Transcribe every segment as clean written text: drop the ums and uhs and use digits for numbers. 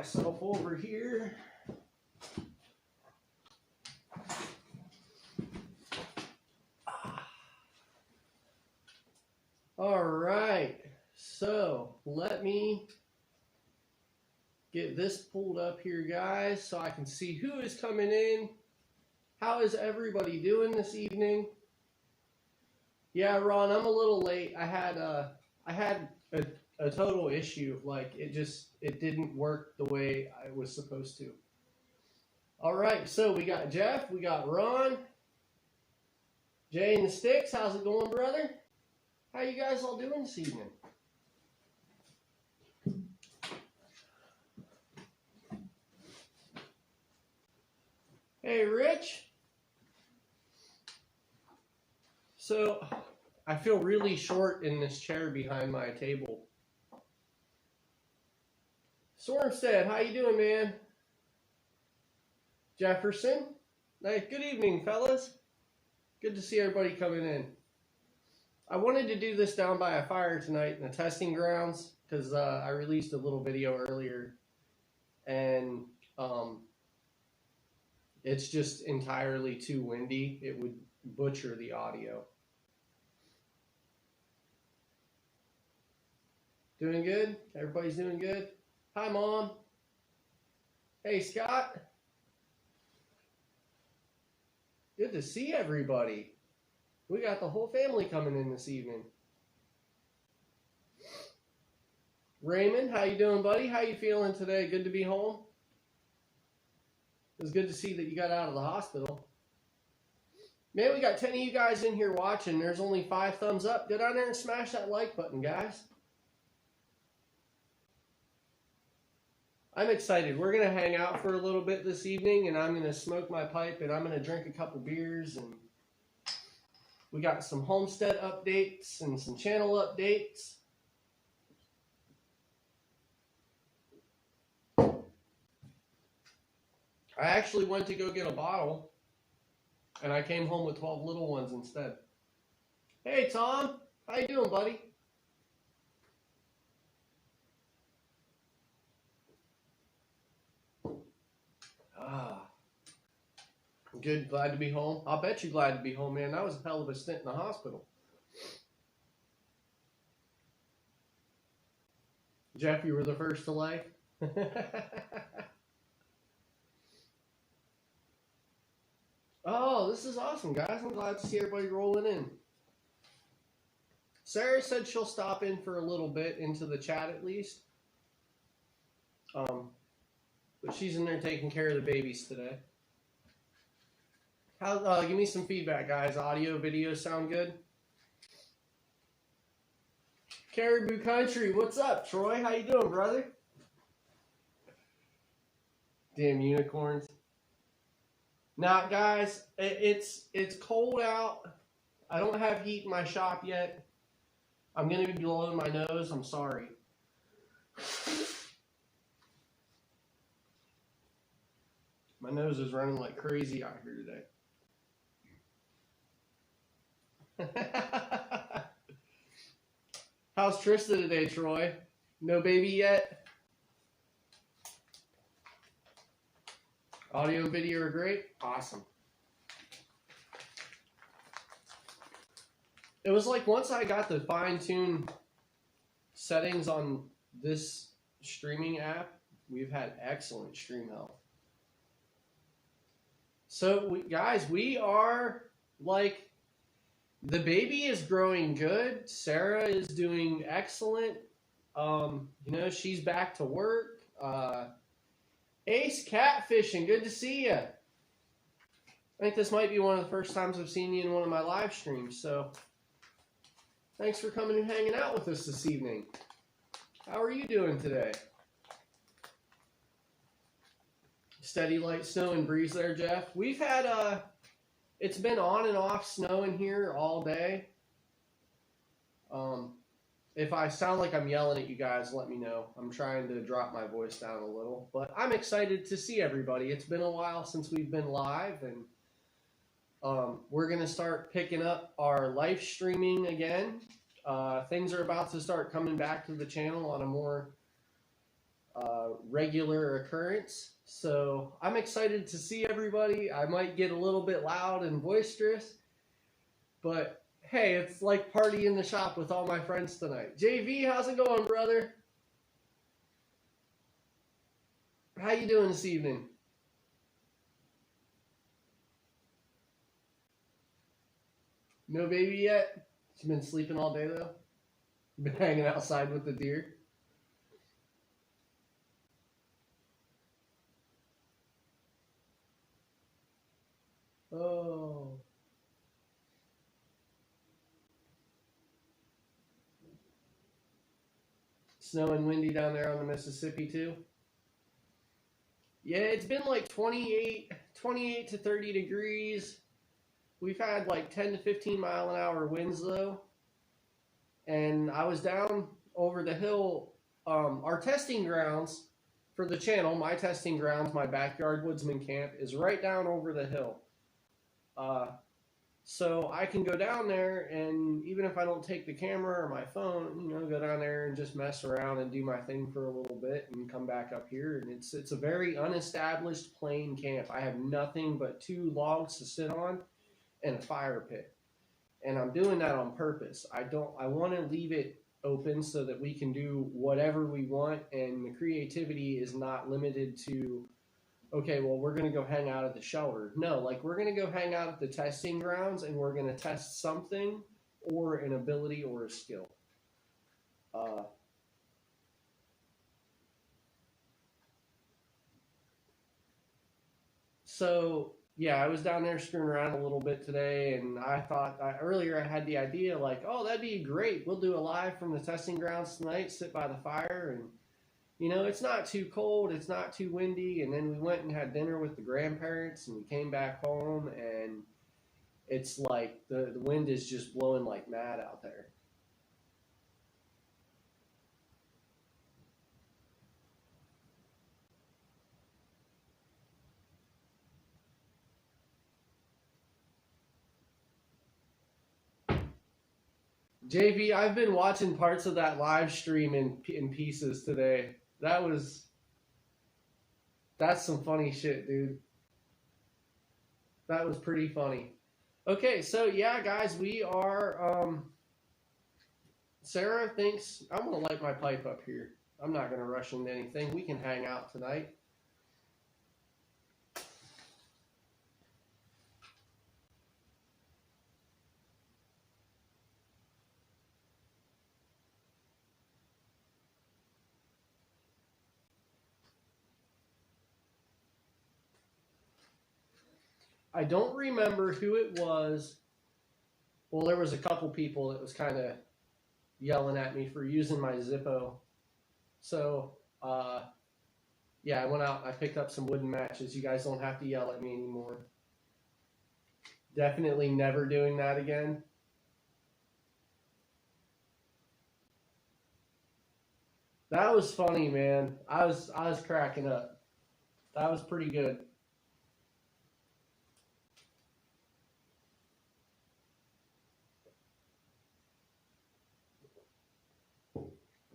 myself over here. All right, so let me get this pulled up here, guys, so I can see who is coming in. How is everybody doing this evening? Yeah, Ron, I'm a little late. I had a total issue. Like it didn't work the way I was supposed to. All right, so we got Jeff, we got Ron, Jay and the Sticks. How's it going, brother? How you guys all doing this evening? Hey, Rich. So, I feel really short in this chair behind my table. Homestead, how you doing, man? Jefferson. Nice. Good evening, fellas. Good to see everybody coming in. I wanted to do this down by a fire tonight in the testing grounds because I released a little video earlier, and it's just entirely too windy. It would butcher the audio. Doing good? Everybody's doing good? Hi, Mom. Hey, Scott. Good to see everybody. We got the whole family coming in this evening. Raymond, how you doing, buddy? How you feeling today? Good to be home? It was good to see that you got out of the hospital. Man, we got 10 of you guys in here watching. There's only 5 thumbs up. Get on there and smash that like button, guys. I'm excited. We're going to hang out for a little bit this evening, and I'm going to smoke my pipe, and I'm going to drink a couple beers, and we got some homestead updates and some channel updates. I actually went to go get a bottle, and I came home with 12 little ones instead. Hey, Tom. How you doing, buddy? Good, glad to be home. I'll bet you glad to be home, man. That was a hell of a stint in the hospital. Jeff, you were the first to lay. Oh, this is awesome, guys. I'm glad to see everybody rolling in. Sarah said she'll stop in for a little bit into the chat at least. But she's in there taking care of the babies today. Give me some feedback, guys. Audio, video sound good? Caribou Country, what's up, Troy? How you doing, brother? Damn unicorns. Now, guys, it's cold out. I don't have heat in my shop yet. I'm going to be blowing my nose. I'm sorry. My nose is running like crazy out here today. How's Trista today, Troy? No baby yet? Audio and video are great? Awesome. It was like once I got the fine-tune settings on this streaming app, we've had excellent stream health. So, guys, we are like... The baby is growing good. Sarah is doing excellent. You know, she's back to work. Ace Catfishing, good to see you. I think this might be one of the first times I've seen you in one of my live streams. So, thanks for coming and hanging out with us this evening. How are you doing today? Steady light snow and breeze there, Jeff. We've had it's been on and off snowing here all day. If I sound like I'm yelling at you guys, let me know. I'm trying to drop my voice down a little. But I'm excited to see everybody. It's been a while since we've been live. And we're going to start picking up our live streaming again. Things are about to start coming back to the channel on a more regular occurrence. So I'm excited to see everybody. I might get a little bit loud and boisterous, but hey, it's like party in the shop with all my friends tonight. JV, how's it going, brother? How you doing this evening? No baby yet? She's been sleeping all day though? Been hanging outside with the deer? Oh. Snow and windy down there on the Mississippi too? Yeah, it's been like 28 to 30 degrees. We've had like 10 to 15 mile an hour winds though. And I was down over the hill. Our testing grounds for the channel, my testing grounds, my backyard woodsman camp is right down over the hill. So I can go down there, and even if I don't take the camera or my phone, you know, go down there and just mess around and do my thing for a little bit and come back up here. And it's a very unestablished plain camp. I have nothing but 2 logs to sit on and a fire pit. And I'm doing that on purpose. I want to leave it open so that we can do whatever we want, and the creativity is not limited to, okay, well, we're going to go hang out at the shelter. No, like, we're going to go hang out at the testing grounds, and we're going to test something or an ability or a skill. So, yeah, I was down there screwing around a little bit today, and I thought, earlier I had the idea, like, oh, that'd be great. We'll do a live from the testing grounds tonight, sit by the fire, and you know, it's not too cold, it's not too windy, and then we went and had dinner with the grandparents, and we came back home, and it's like the wind is just blowing like mad out there. JV, I've been watching parts of that live stream in pieces today. That's some funny shit, dude. That was pretty funny. Okay, so yeah, guys, we are, Sarah thinks, I'm going to light my pipe up here. I'm not going to rush into anything. We can hang out tonight. I don't remember who it was. Well, there was a couple people that was kind of yelling at me for using my Zippo. So, yeah, I went out, I picked up some wooden matches. You guys don't have to yell at me anymore. Definitely never doing that again. That was funny, man. I was cracking up. That was pretty good.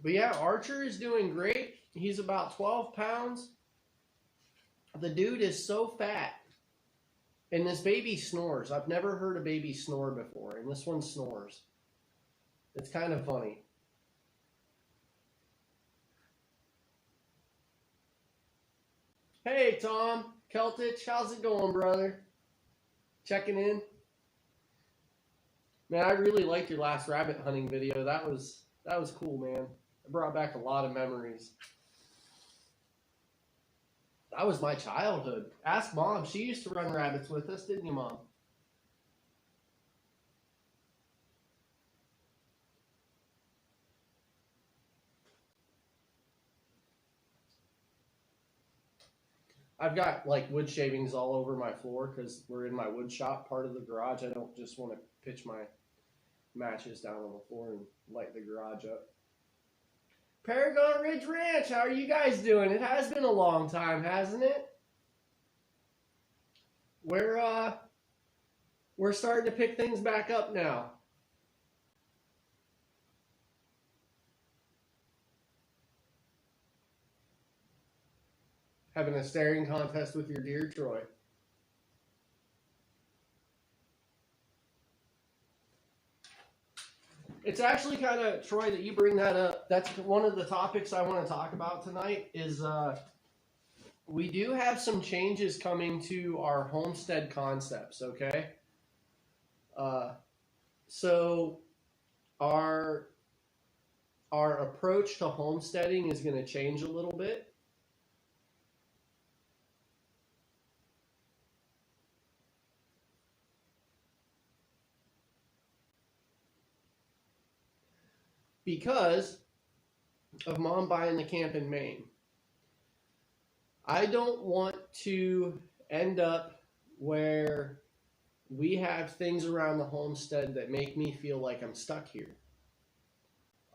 But yeah, Archer is doing great. He's about 12 pounds. The dude is so fat. And this baby snores. I've never heard a baby snore before, and this one snores. It's kind of funny. Hey, Tom Keltich, how's it going, brother? Checking in. Man, I really liked your last rabbit hunting video. That was cool, man. It brought back a lot of memories. That was my childhood. Ask Mom. She used to run rabbits with us, didn't you, Mom? I've got like wood shavings all over my floor because we're in my wood shop part of the garage. I don't just want to pitch my matches down on the floor and light the garage up. Paragon Ridge Ranch, how are you guys doing? It has been a long time, hasn't it? We're starting to pick things back up now. having a staring contest with your deer, Troy. It's actually kind of, Troy, that you bring that up. That's one of the topics I want to talk about tonight is we do have some changes coming to our homestead concepts, okay? So our approach to homesteading is going to change a little bit. Because of Mom buying the camp in Maine. I don't want to end up where we have things around the homestead that make me feel like I'm stuck here.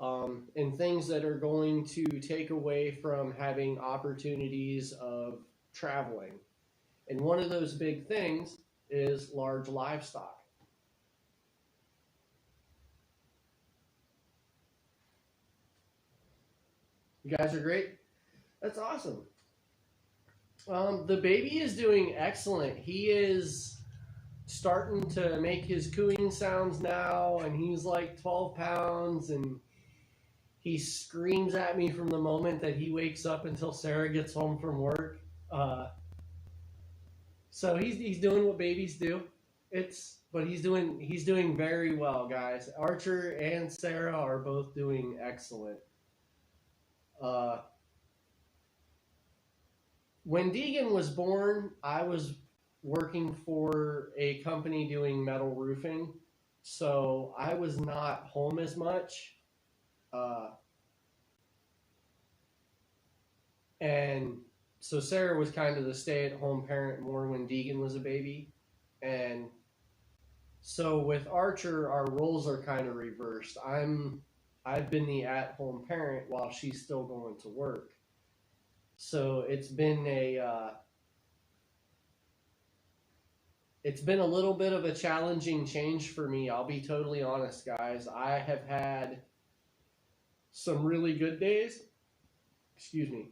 And things that are going to take away from having opportunities of traveling. And one of those big things is large livestock. You guys are great. That's awesome. The baby is doing excellent. He is starting to make his cooing sounds now, and he's like 12 pounds, and he screams at me from the moment that he wakes up until Sarah gets home from work. So he's doing what babies do. But he's doing very well, guys. Archer and Sarah are both doing excellent. When Deegan was born, I was working for a company doing metal roofing, so I was not home as much. And so Sarah was kind of the stay-at-home parent more when Deegan was a baby. And so with Archer, our roles are kind of reversed. I've been the at-home parent while she's still going to work. So it's been a little bit of a challenging change for me. I'll be totally honest, guys. I have had some really good days. Excuse me.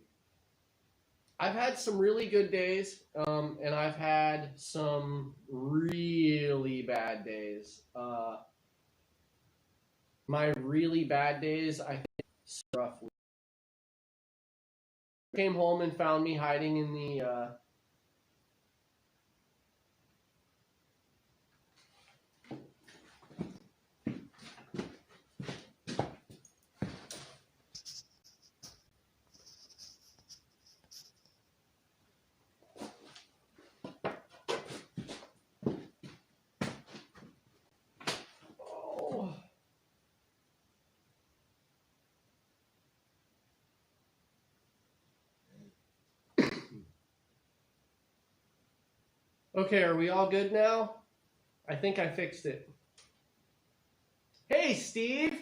I've had some really good days, and I've had some really bad days. My really bad days, I think, roughly. Came home and found me hiding in the Okay, are we all good now? I think I fixed it. Hey, Steve!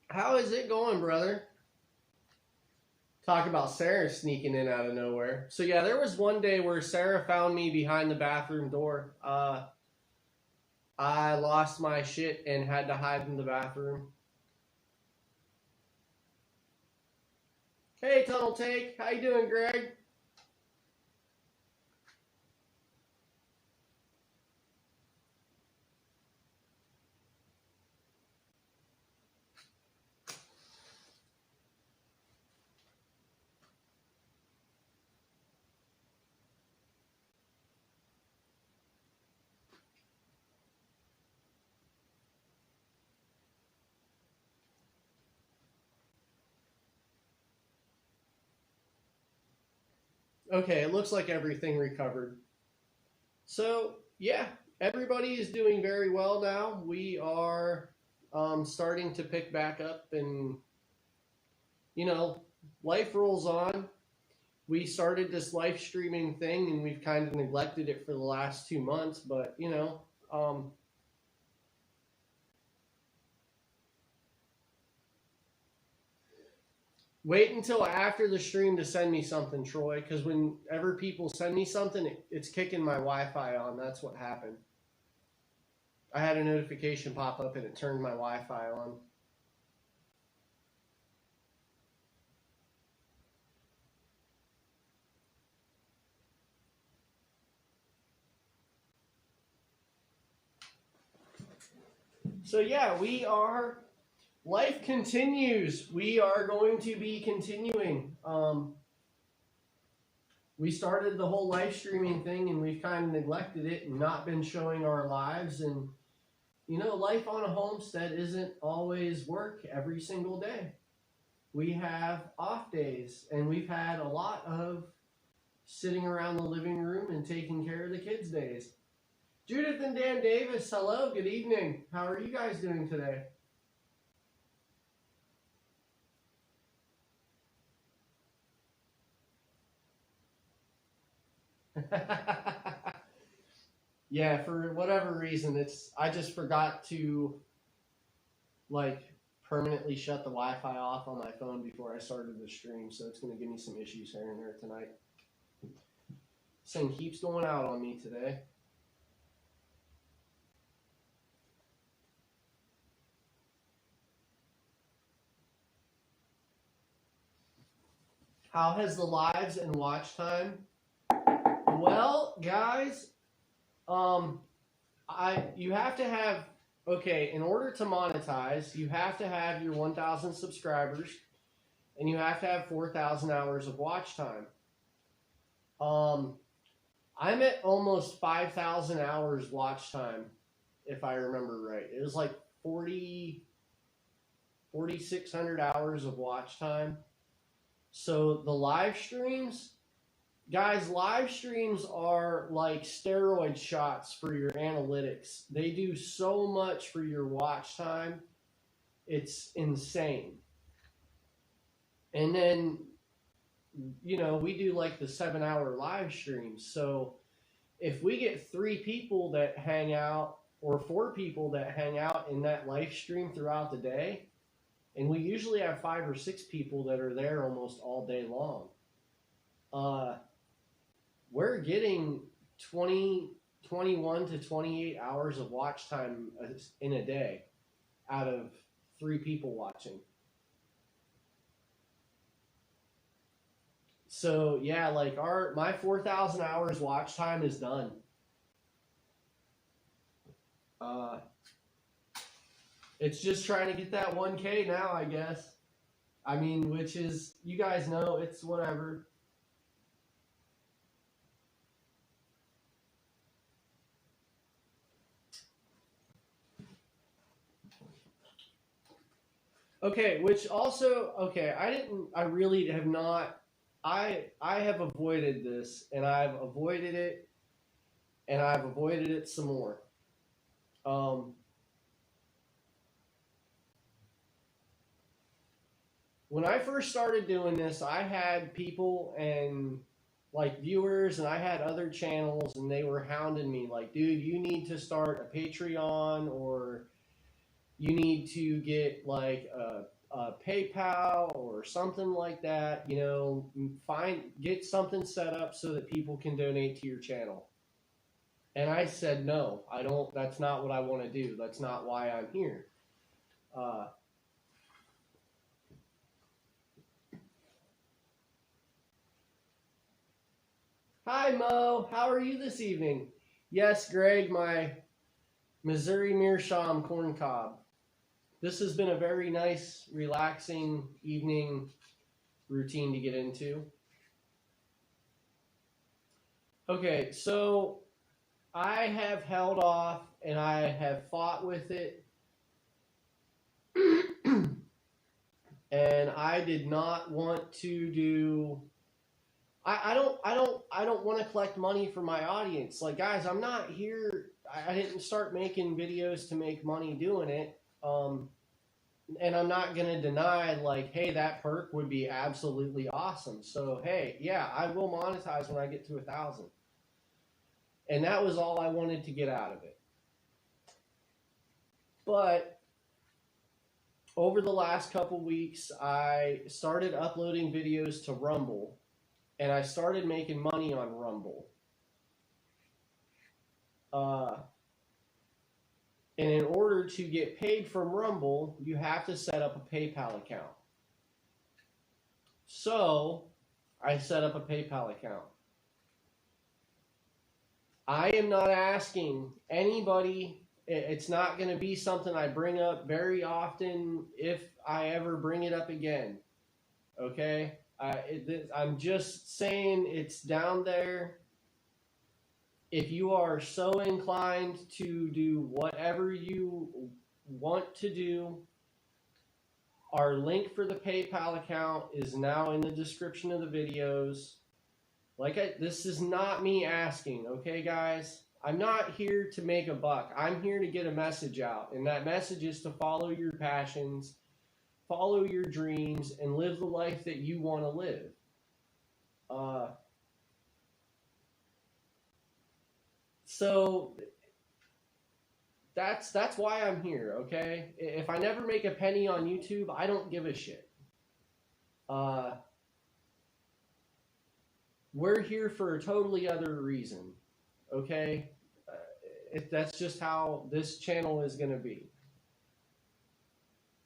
How is it going, brother? Talk about Sarah sneaking in out of nowhere. So yeah, there was one day where Sarah found me behind the bathroom door. I lost my shit and had to hide in the bathroom. Hey, Tunnel Take. How you doing, Greg? Okay, it looks like everything recovered. So, yeah, everybody is doing very well now. We are starting to pick back up and, you know, life rolls on. We started this live streaming thing and we've kind of neglected it for the last 2 months, but, you know, wait until after the stream to send me something, Troy, because whenever people send me something, it's kicking my Wi-Fi on. That's what happened. I had a notification pop up and it turned my Wi-Fi on. So yeah, life continues. We are going to be continuing. We started the whole live streaming thing and we've kind of neglected it and not been showing our lives. And, you know, life on a homestead isn't always work every single day. We have off days and we've had a lot of sitting around the living room and taking care of the kids' days. Judith and Dan Davis, hello, good evening. How are you guys doing today? Yeah, for whatever reason, I just forgot to like permanently shut the Wi-Fi off on my phone before I started the stream, so it's going to give me some issues here and there tonight. This thing keeps going out on me today. How has the lives and watch time? Well, guys, you have to have, okay, in order to monetize, you have to have your 1,000 subscribers and you have to have 4,000 hours of watch time. I'm at almost 5,000 hours watch time, if I remember right. It was like 4,600 hours of watch time. So the live streams, guys, live streams are like steroid shots for your analytics. They do so much for your watch time. It's insane. And then, you know, we do like the 7-hour live streams. So if we get 3 people that hang out or 4 people that hang out in that live stream throughout the day, and we usually have 5 or 6 people that are there almost all day long, we're getting 21 to 28 hours of watch time in a day out of 3 people watching. So yeah, like my 4,000 hours watch time is done. It's just trying to get that 1K now, I guess. I mean, which is, you guys know, it's whatever. Okay, which also, okay, I really have not, I have avoided this, and I've avoided it, and I've avoided it some more. When I first started doing this, I had people and like viewers, and I had other channels, and they were hounding me like, dude, you need to start a Patreon, or you need to get like a PayPal or something like that, you know, get something set up so that people can donate to your channel. And I said, no, that's not what I want to do. That's not why I'm here. Hi, Mo. How are you this evening? Yes, Greg, my Missouri Meerschaum corn cob. This has been a very nice, relaxing evening routine to get into. Okay, so I have held off and I have fought with it. And I did not want to do, I don't want to collect money for my audience. Like, guys, I'm not here, I didn't start making videos to make money doing it. And I'm not going to deny, like, hey, that perk would be absolutely awesome. So, hey, yeah, I will monetize when I get to 1,000. And that was all I wanted to get out of it. But over the last couple weeks, I started uploading videos to Rumble, and I started making money on Rumble. And in order to get paid from Rumble, you have to set up a PayPal account. So I set up a PayPal account. I am not asking anybody It's not going to be something I bring up very often if I ever bring it up again. Okay? I'm just saying it's down there. If you are so inclined to do whatever you want to do, our link for the PayPal account is now in the description of the videos. This is not me asking, okay, guys? I'm not here to make a buck. I'm here to get a message out, and that message is to follow your passions, follow your dreams, and live the life that you want to live. So that's why I'm here, okay? If I never make a penny on YouTube, I don't give a shit. We're here for a totally other reason, okay? That's just how this channel is going to be.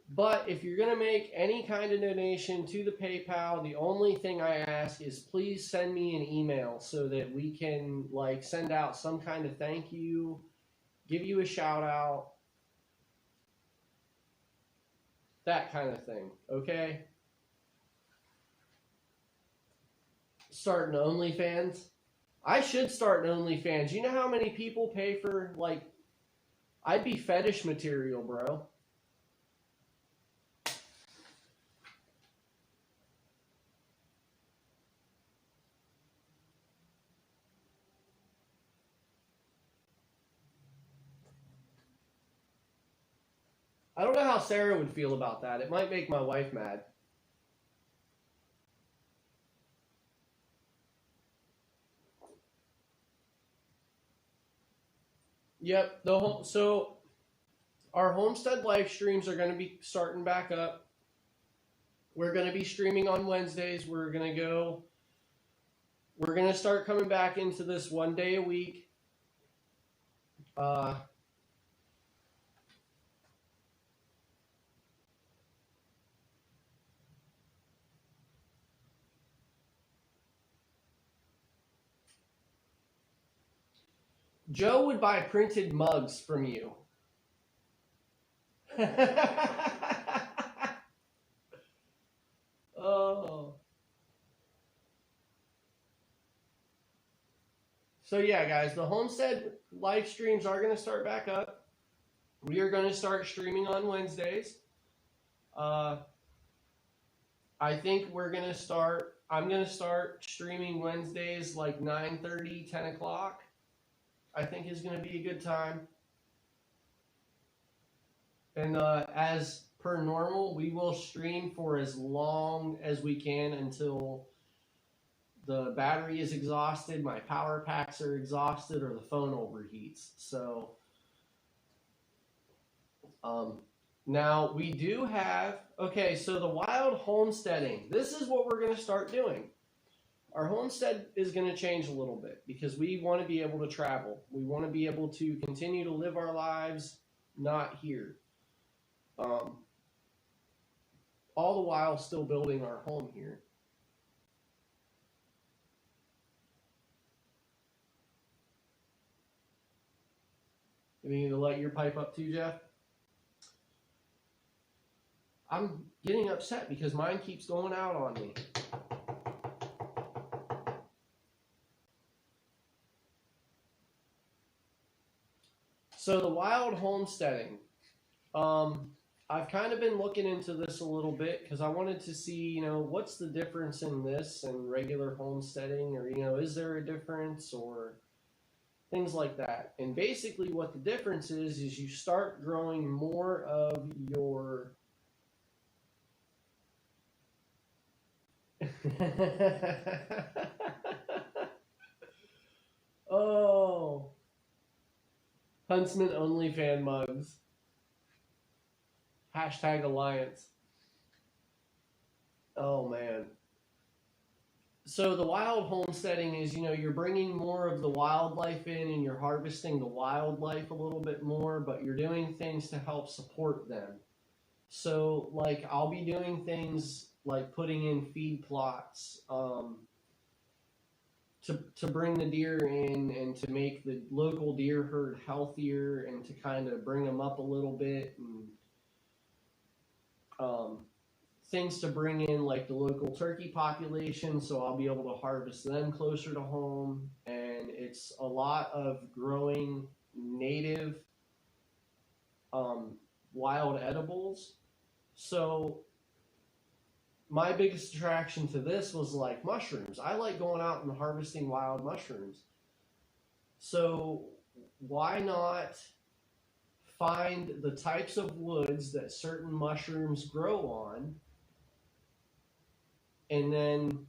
But if you're going to make any kind of donation to the PayPal, the only thing I ask is please send me an email so that we can send out some kind of thank you, give you a shout out, that kind of thing, okay? Start an OnlyFans. I should start an OnlyFans. You know how many people pay for, I'd be fetish material, bro. I don't know how Sarah would feel about that. It might make my wife mad. Yep. So our Homestead live streams are going to be starting back up. We're going to be streaming on Wednesdays. We're going to start coming back into this 1 day a week. Joe would buy printed mugs from you. Oh. So yeah, guys, the Homestead live streams are going to start back up. We are going to start streaming on Wednesdays. I think I'm going to start streaming Wednesdays 9:30, 10 o'clock. I think is going to be a good time. And as per normal, we will stream for as long as we can until the battery is exhausted, my power packs are exhausted, or the phone overheats. So now we do have, okay, so the wild homesteading. This is what we're going to start doing. Our homestead is going to change a little bit because we want to be able to travel. We want to be able to continue to live our lives not here. All the while still building our home here. You need to light your pipe up too, Jeff? I'm getting upset because mine keeps going out on me. So the wild homesteading, I've kind of been looking into this a little bit because I wanted to see, what's the difference in this and regular homesteading, or, is there a difference, or things like that. And basically what the difference is you start growing more of your oh, Huntsman only fan mugs. #Alliance. Oh man. So the wild homesteading is, you're bringing more of the wildlife in and you're harvesting the wildlife a little bit more, but you're doing things to help support them. So I'll be doing things like putting in feed plots, to bring the deer in and to make the local deer herd healthier and to kind of bring them up a little bit, and things to bring in like the local turkey population, so I'll be able to harvest them closer to home. And it's a lot of growing native wild edibles. So my biggest attraction to this was like mushrooms. I like going out and harvesting wild mushrooms. So why not find the types of woods that certain mushrooms grow on, and then,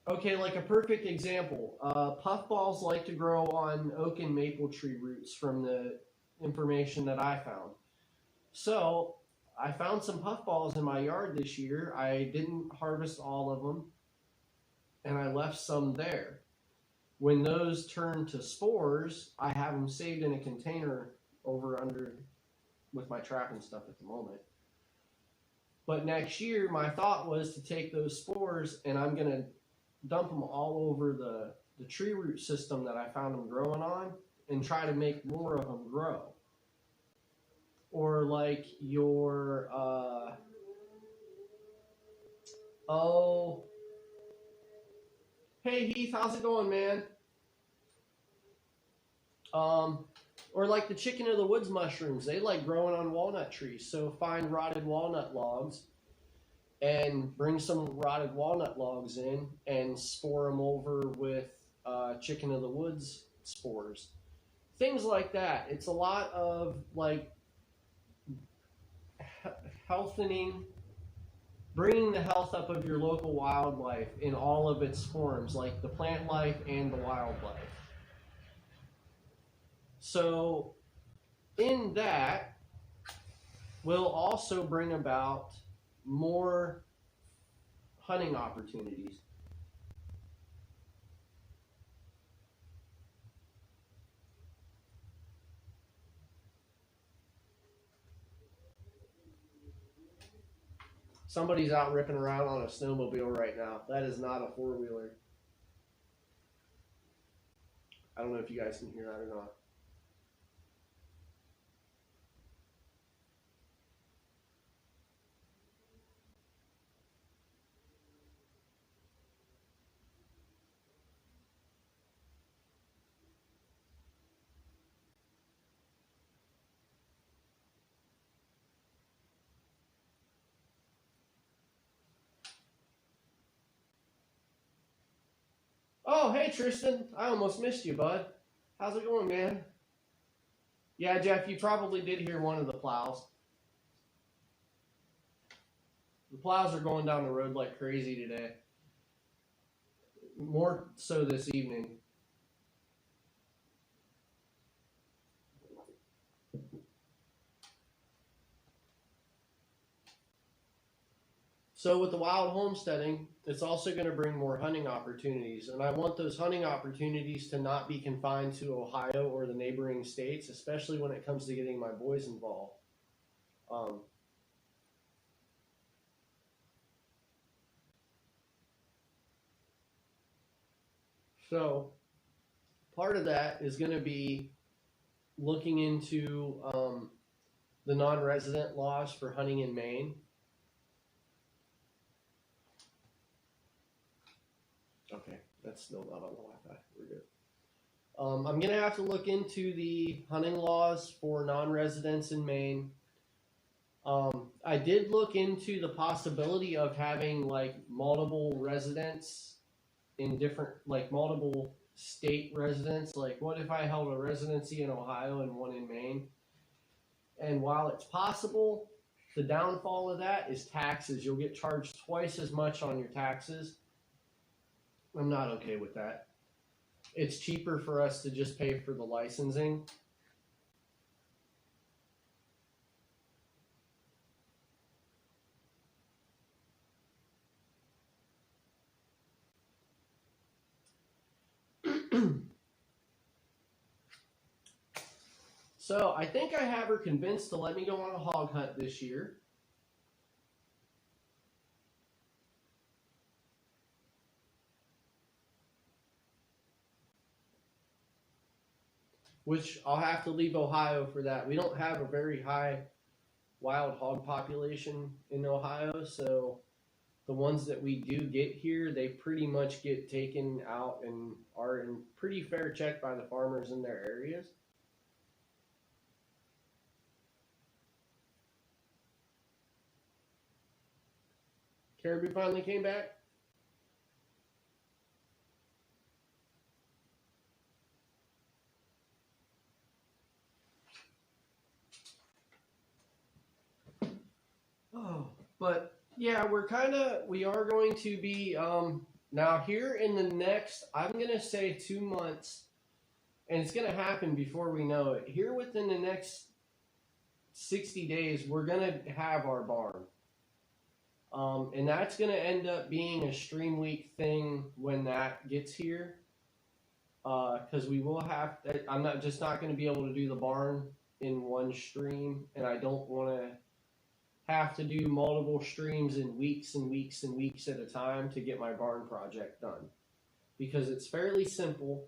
okay, like a perfect example, puffballs like to grow on oak and maple tree roots from the information that I found. So I found some puffballs in my yard this year. I didn't harvest all of them, and I left some there. When those turn to spores, I have them saved in a container over under with my trapping stuff at the moment. But next year, my thought was to take those spores and I'm going to dump them all over the tree root system that I found them growing on and try to make more of them grow. Or like your, oh, hey Heath, how's it going, man? Or like the chicken of the woods mushrooms, they like growing on walnut trees. So find rotted walnut logs and bring some rotted walnut logs in and spore them over with chicken of the woods spores. Things like that. It's a lot of like healthening, bringing the health up of your local wildlife in all of its forms, like the plant life and the wildlife. So in that, we'll also bring about more hunting opportunities. Somebody's out ripping around on a snowmobile right now. That is not a four-wheeler. I don't know if you guys can hear that or not. Oh, hey Tristan, I almost missed you, bud. How's it going, man? Yeah, Jeff, you probably did hear one of the plows. The plows are going down the road like crazy today. More so this evening. So with the wild homesteading, it's also going to bring more hunting opportunities. And I want those hunting opportunities to not be confined to Ohio or the neighboring states, especially when it comes to getting my boys involved. So part of that is going to be looking into the non-resident laws for hunting in Maine. Okay, that's still not on the Wi-Fi. We're good. I'm going to have to look into the hunting laws for non-residents in Maine. I did look into the possibility of having like multiple residents in different, like multiple state residents. Like what if I held a residency in Ohio and one in Maine? And while it's possible, the downfall of that is taxes. You'll get charged twice as much on your taxes. I'm not okay with that. It's cheaper for us to just pay for the licensing. So I think I have her convinced to let me go on a hog hunt this year. which I'll have to leave Ohio for that. We don't have a very high wild hog population in Ohio, so the ones that we do get here, they pretty much get taken out and are in pretty fair check by the farmers in their areas. Caribou finally came back. Oh, but yeah, we are going to be, now here in the next, I'm going to say 2 months, and it's going to happen before we know it. Here within the next 60 days, we're going to have our barn. And that's going to end up being a stream week thing when that gets here. Because we will have, I'm not going to be able to do the barn in one stream, and I don't want to have to do multiple streams in weeks and weeks and weeks at a time to get my barn project done, because it's fairly simple.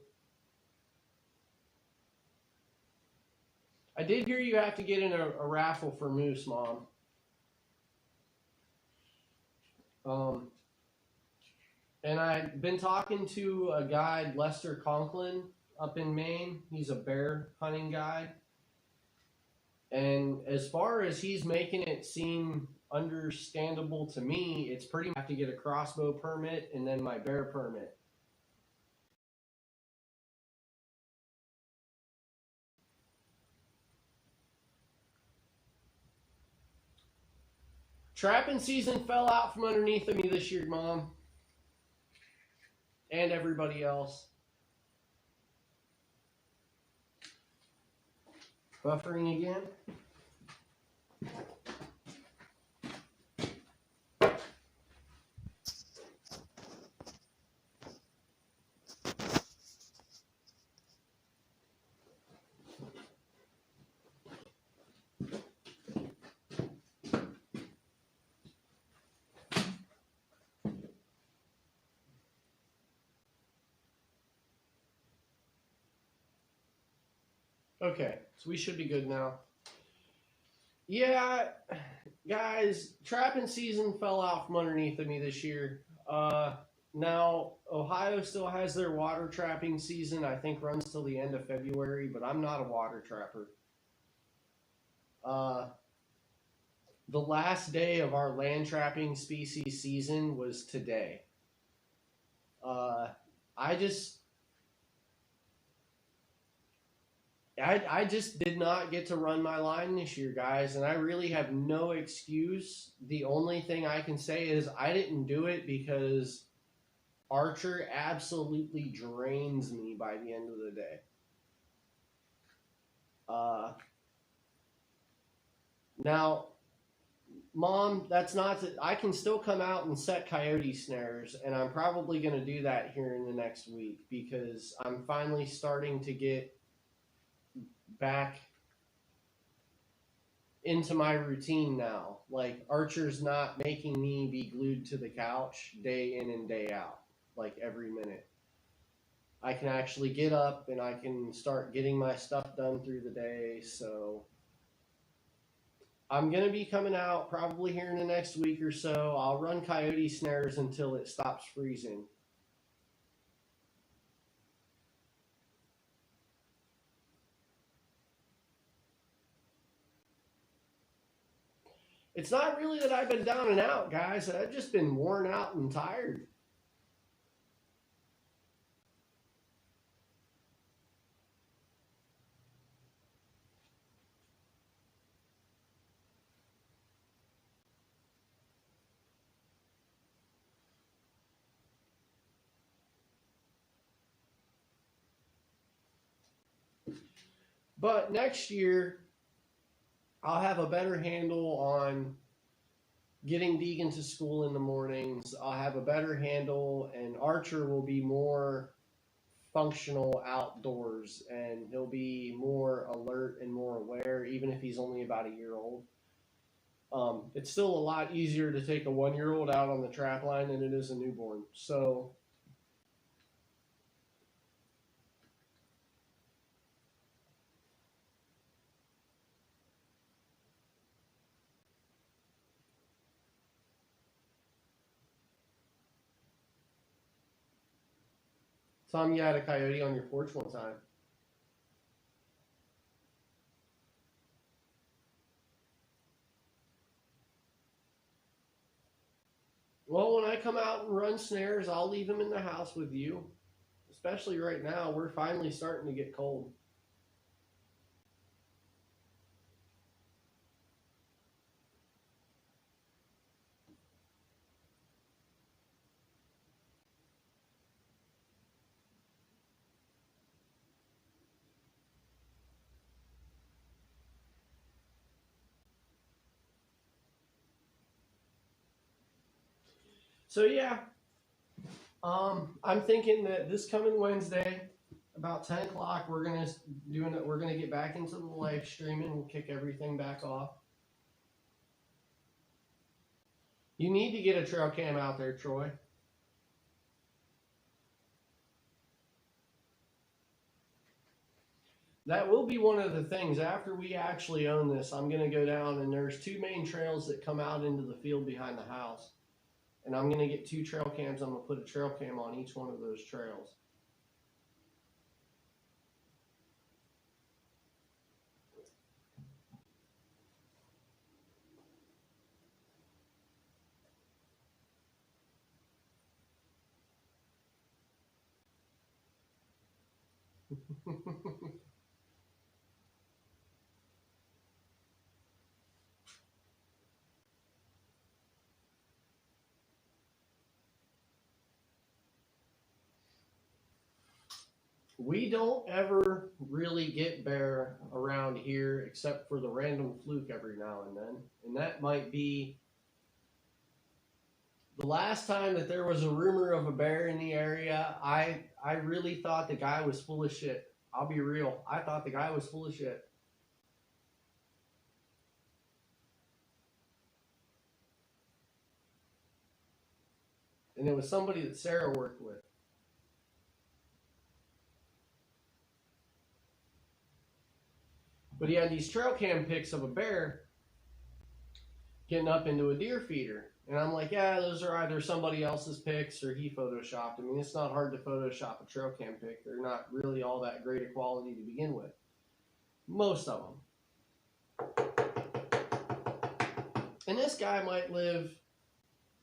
I did hear you have to get in a raffle for moose, Mom. And I've been talking to a guide, Lester Conklin, up in Maine. He's a bear hunting guide. And as far as he's making it seem understandable to me, it's pretty much I have to get a crossbow permit and then my bear permit. Trapping season fell out from underneath of me this year, Mom. And everybody else. Buffering again. Okay, so we should be good now. Yeah, guys, trapping season fell out from underneath of me this year. Now, Ohio still has their water trapping season, I think runs till the end of February, but I'm not a water trapper. The last day of our land trapping species season was today. I just did not get to run my line this year, guys, and I really have no excuse. The only thing I can say is I didn't do it because Archer absolutely drains me by the end of the day. Now, Mom, that's not to, I can still come out and set coyote snares, and I'm probably going to do that here in the next week because I'm finally starting to get back into my routine now. Like, Archer's not making me be glued to the couch day in and day out, like every minute. I can actually get up and I can start getting my stuff done through the day. So I'm going to be coming out probably here in the next week or so. I'll run coyote snares until it stops freezing. It's not really that I've been down and out, guys. I've just been worn out and tired. But next year, I'll have a better handle on getting Deegan to school in the mornings. I'll have a better handle, and Archer will be more functional outdoors, and he'll be more alert and more aware, even if he's only about a year old. It's still a lot easier to take a 1-year-old out on the trap line than it is a newborn. So Tom, you had a coyote on your porch one time. Well, when I come out and run snares, I'll leave them in the house with you. Especially right now, we're finally starting to get cold. So yeah, I'm thinking that this coming Wednesday, about 10 o'clock, we're gonna get back into the live streaming. We'll kick everything back off. You need to get a trail cam out there, Troy. That will be one of the things after we actually own this. I'm gonna go down, and there's 2 main trails that come out into the field behind the house. And I'm going to get 2 trail cams. I'm going to put a trail cam on each one of those trails. We don't ever really get bear around here except for the random fluke every now and then. And that might be the last time that there was a rumor of a bear in the area. I really thought the guy was full of shit. I'll be real. I thought the guy was full of shit. And it was somebody that Sarah worked with. But he had these trail cam pics of a bear getting up into a deer feeder. And I'm like, yeah, those are either somebody else's pics or he photoshopped. I mean, it's not hard to photoshop a trail cam pic. They're not really all that great a quality to begin with. Most of them. And this guy might live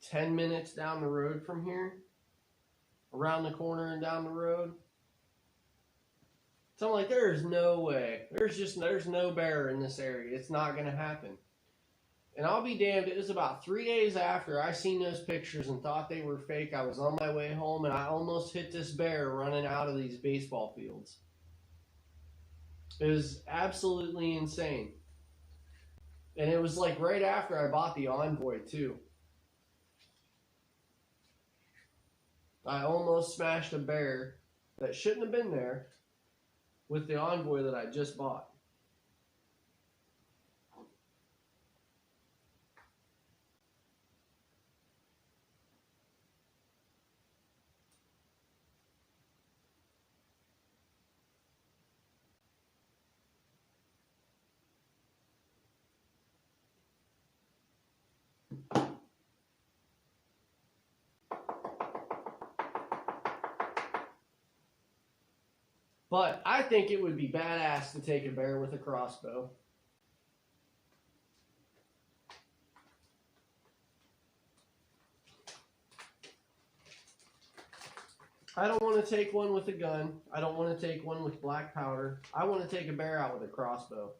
10 minutes down the road from here. Around the corner and down the road. So I'm like, there's no way. There's no bear in this area. It's not going to happen. And I'll be damned, it was about 3 days after I seen those pictures and thought they were fake. I was on my way home and I almost hit this bear running out of these baseball fields. It was absolutely insane. And it was like right after I bought the Envoy too. I almost smashed a bear that shouldn't have been there with the Envoy that I just bought. But I think it would be badass to take a bear with a crossbow. I don't want to take one with a gun. I don't want to take one with black powder. I want to take a bear out with a crossbow.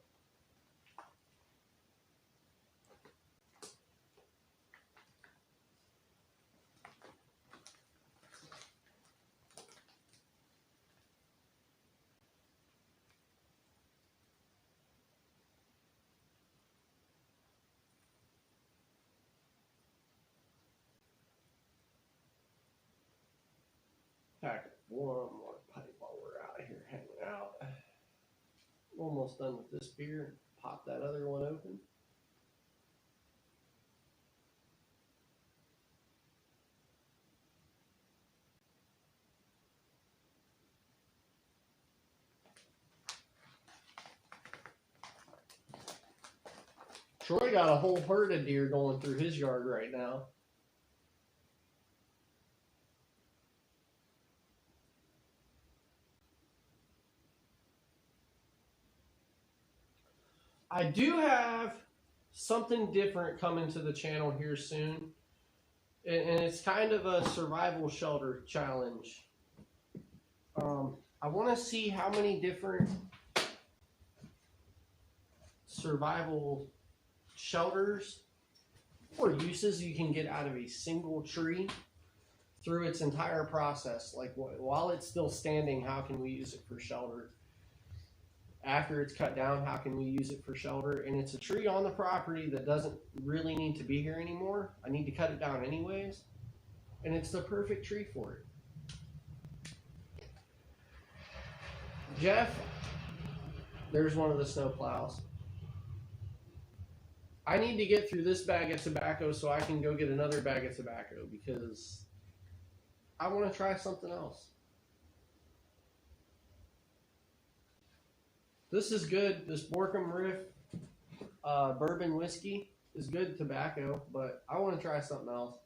Pack one more pipe while we're out here hanging out. Almost done with this beer. Pop that other one open. Troy got a whole herd of deer going through his yard right now. I do have something different coming to the channel here soon. And it's kind of a survival shelter challenge. I want to see how many different survival shelters or uses you can get out of a single tree through its entire process. Like while it's still standing, how can we use it for shelter? After it's cut down, how can we use it for shelter? And it's a tree on the property that doesn't really need to be here anymore. I need to cut it down anyways. And it's the perfect tree for it. Jeff, there's one of the snow plows. I need to get through this bag of tobacco so I can go get another bag of tobacco because I want to try something else. This is good. This Borkham Riff bourbon whiskey is good tobacco, but I want to try something else.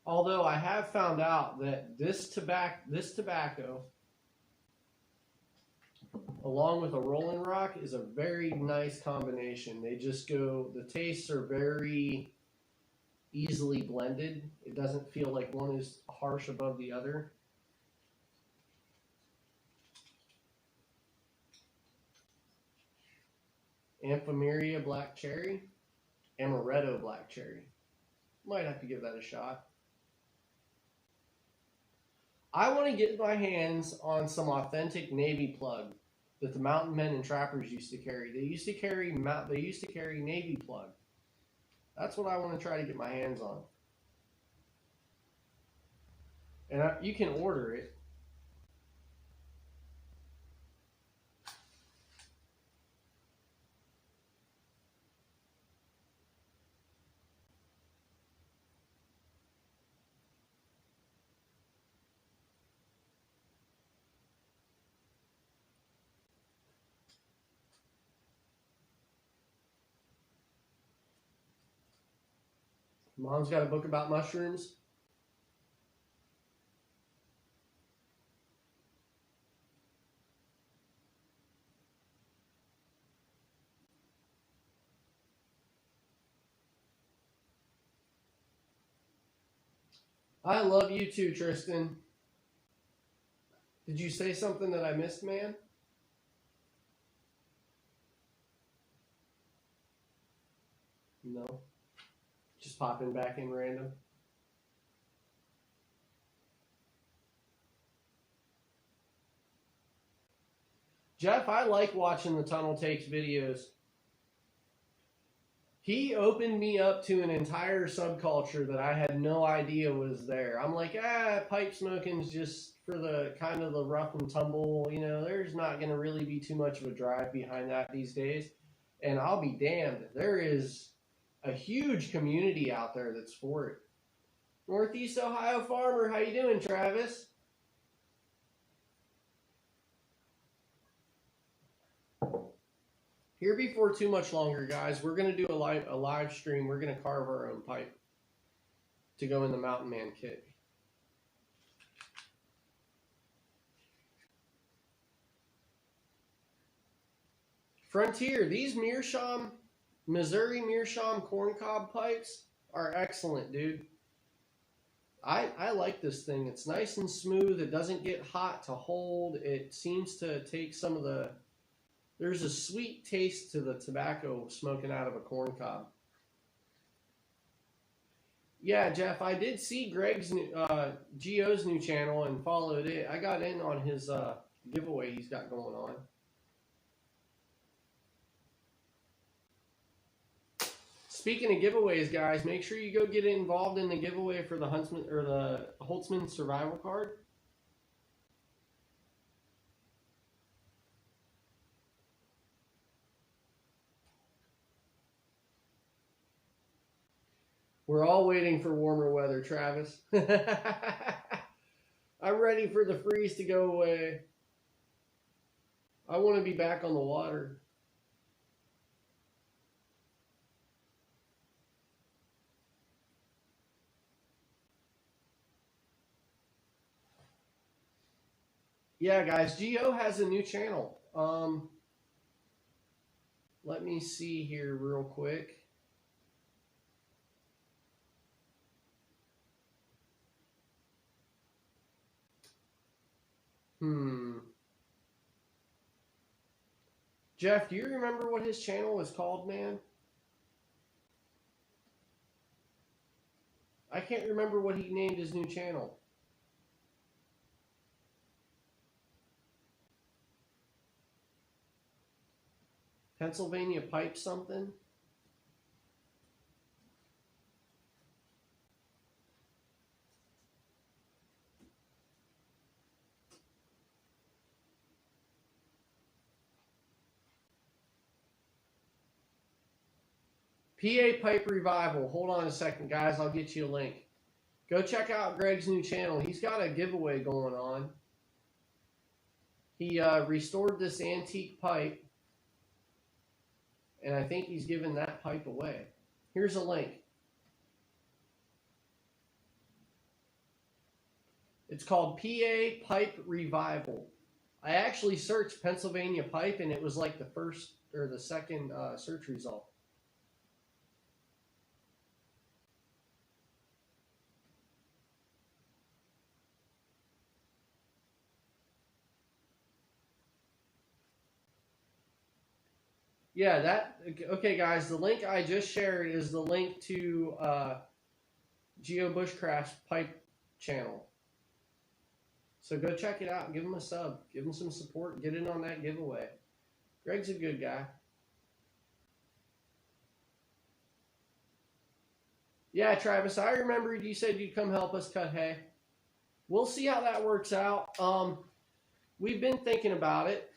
Although I have found out that this tobacco, along with a Rolling Rock, is a very nice combination. They just go, the tastes are very easily blended. It doesn't feel like one is harsh above the other. Amphomeria Black Cherry, Amaretto Black Cherry. Might have to give that a shot. I want to get my hands on some authentic Navy plug that the mountain men and trappers used to carry. They used to carry Navy plug. That's what I want to try to get my hands on. And you can order it. Mom's got a book about mushrooms. I love you too, Tristan. Did you say something that I missed, man? No. Just popping back in random. Jeff, I like watching the Tunnel Takes videos. He opened me up to an entire subculture that I had no idea was there. I'm like, pipe smoking's just for the kind of the rough and tumble. You know, there's not going to really be too much of a drive behind that these days. And I'll be damned. There is a huge community out there that's for it. Northeast Ohio Farmer, how you doing, Travis? Here before too much longer, guys, we're going to do a live stream. We're going to carve our own pipe to go in the Mountain Man kit. Frontier, these Missouri Meerschaum corncob pipes are excellent, dude. I like this thing. It's nice and smooth. It doesn't get hot to hold. It seems to take some of the... There's a sweet taste to the tobacco smoking out of a corncob. Yeah, Jeff, I did see Greg's Geo's new channel and followed it. I got in on his giveaway he's got going on. Speaking of giveaways, guys, make sure you go get involved in the giveaway for the Huntsman or the Holtzman survival card. We're all waiting for warmer weather, Travis. I'm ready for the freeze to go away. I want to be back on the water. Yeah, guys, Geo has a new channel. Let me see here real quick. Jeff, do you remember what his channel was called, man? I can't remember what he named his new channel. Pennsylvania Pipe something? PA Pipe Revival. Hold on a second, guys. I'll get you a link. Go check out Greg's new channel. He's got a giveaway going on. He restored this antique pipe, and I think he's giving that pipe away. Here's a link. It's called PA Pipe Revival. I actually searched Pennsylvania Pipe, and it was like the first or the second search result. Yeah, okay, guys, the link I just shared is the link to Geo Bushcraft's pipe channel. So go check it out. Give him a sub. Give him some support. Get in on that giveaway. Greg's a good guy. Yeah, Travis, I remembered you said you'd come help us cut hay. We'll see how that works out. We've been thinking about it.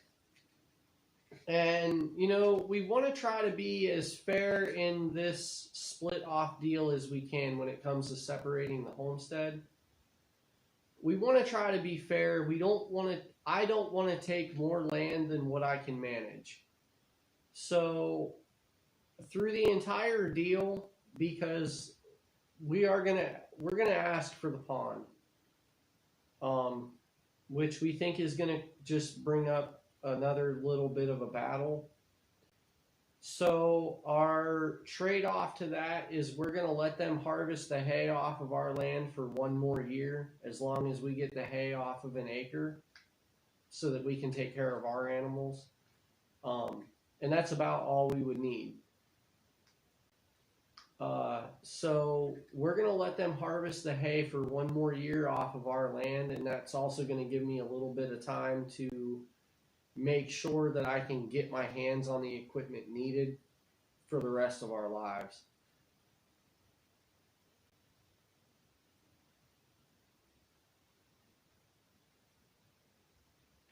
And, you know, we want to try to be as fair in this split off deal as we can when it comes to separating the homestead. We want to try to be fair. I don't want to take more land than what I can manage. So through the entire deal, because we're going to ask for the pond, which we think is going to just bring up another little bit of a battle. So our trade-off to that is we're going to let them harvest the hay off of our land for one more year, as long as we get the hay off of an acre, so that we can take care of our animals. And that's about all we would need. So we're going to let them harvest the hay for one more year off of our land, and that's also going to give me a little bit of time to make sure that I can get my hands on the equipment needed for the rest of our lives.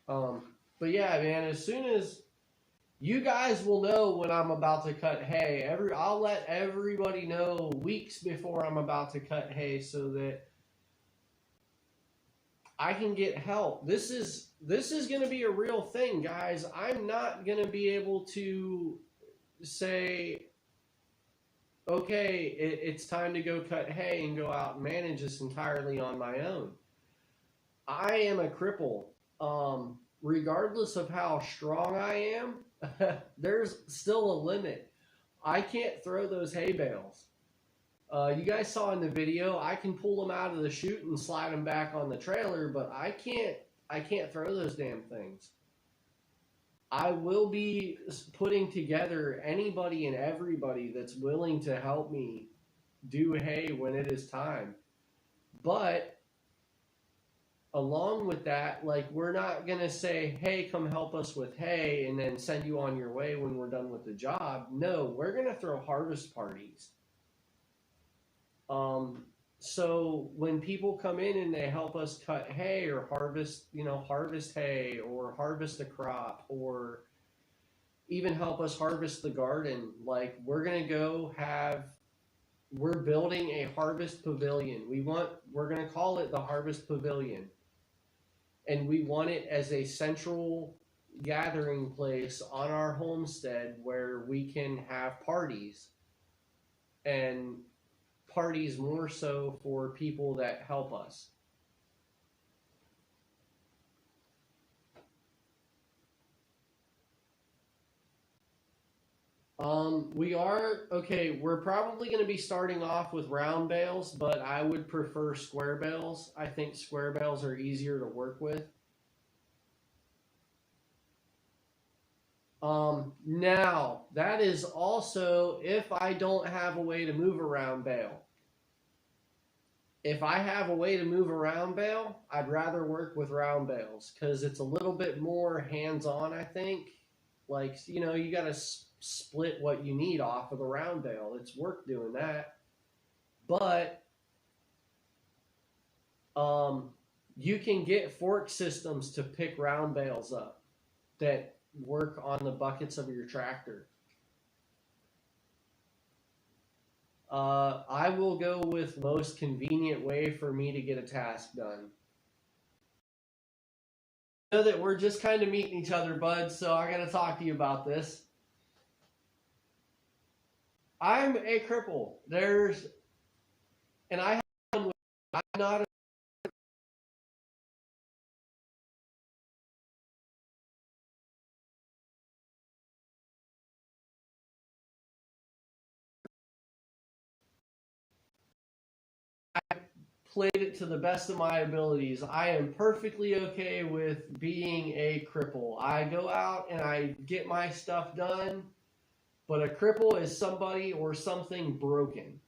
But yeah, man, as soon as you guys will know when I'm about to cut hay, I'll let everybody know weeks before I'm about to cut hay so that I can get help. This is going to be a real thing, guys. I'm not going to be able to say, okay, it's time to go cut hay and go out and manage this entirely on my own. I am a cripple. Regardless of how strong I am, there's still a limit. I can't throw those hay bales. You guys saw in the video, I can pull them out of the chute and slide them back on the trailer, but I can't throw those damn things. I will be putting together anybody and everybody that's willing to help me do hay when it is time. But along with that, like, we're not going to say, hey, come help us with hay and then send you on your way when we're done with the job. No, we're going to throw harvest parties. So when people come in and they help us cut hay or harvest hay or harvest a crop or even help us harvest the garden, like, we're going to we're building a harvest pavilion. We're going to call it the Harvest Pavilion. and we want it as a central gathering place on our homestead where we can have parties, and parties more so for people that help us. We're probably going to be starting off with round bales, but I would prefer square bales. I think square bales are easier to work with. Now, that is also if I don't have a way to move around bale. If I have a way to move around bale, I'd rather work with round bales because it's a little bit more hands-on, I think. Like, you know, you got to split what you need off of the round bale. It's work doing that. But you can get fork systems to pick round bales up that work on the buckets of your tractor. I will go with most convenient way for me to get a task done. I know that we're just kind of meeting each other, bud, so I got to talk to you about this. I'm a cripple. I'm not a played it to the best of my abilities. I am perfectly okay with being a cripple. I go out and I get my stuff done, but a cripple is somebody or something broken.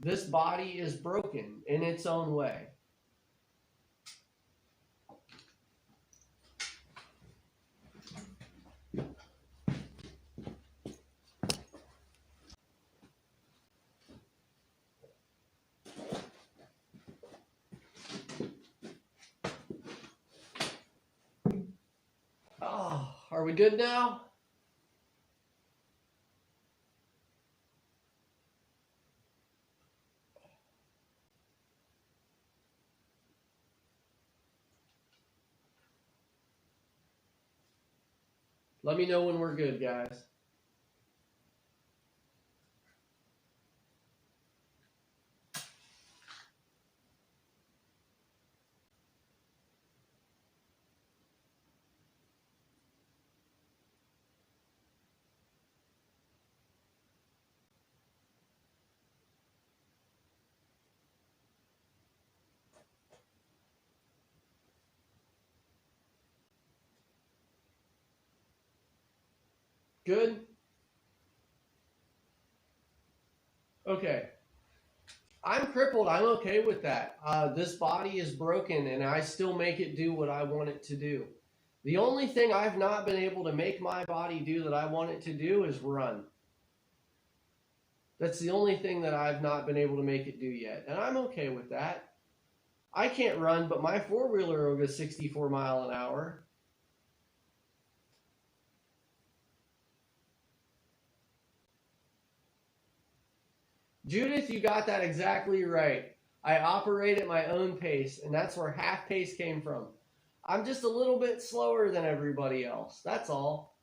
This body is broken in its own way. Oh, are we good now? Let me know when we're good, guys. Good? Okay. I'm crippled. I'm okay with that. This body is broken, and I still make it do what I want it to do. The only thing I've not been able to make my body do that I want it to do is run. That's the only thing that I've not been able to make it do yet, and I'm okay with that. I can't run, but my four-wheeler will go 64 miles an hour. Judith, you got that exactly right. I operate at my own pace, and that's where half pace came from. I'm just a little bit slower than everybody else. That's all.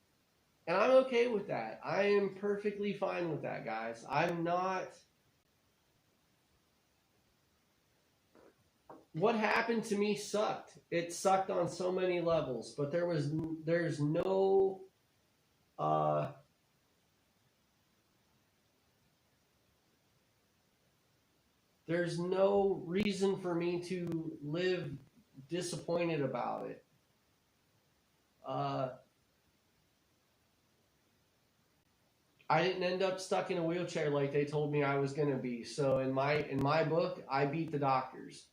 And I'm okay with that. I am perfectly fine with that, guys. I'm not... What happened to me sucked. It sucked on so many levels, but there's no... There's no reason for me to live disappointed about it. I didn't end up stuck in a wheelchair like they told me I was going to be. So in my book, I beat the doctors.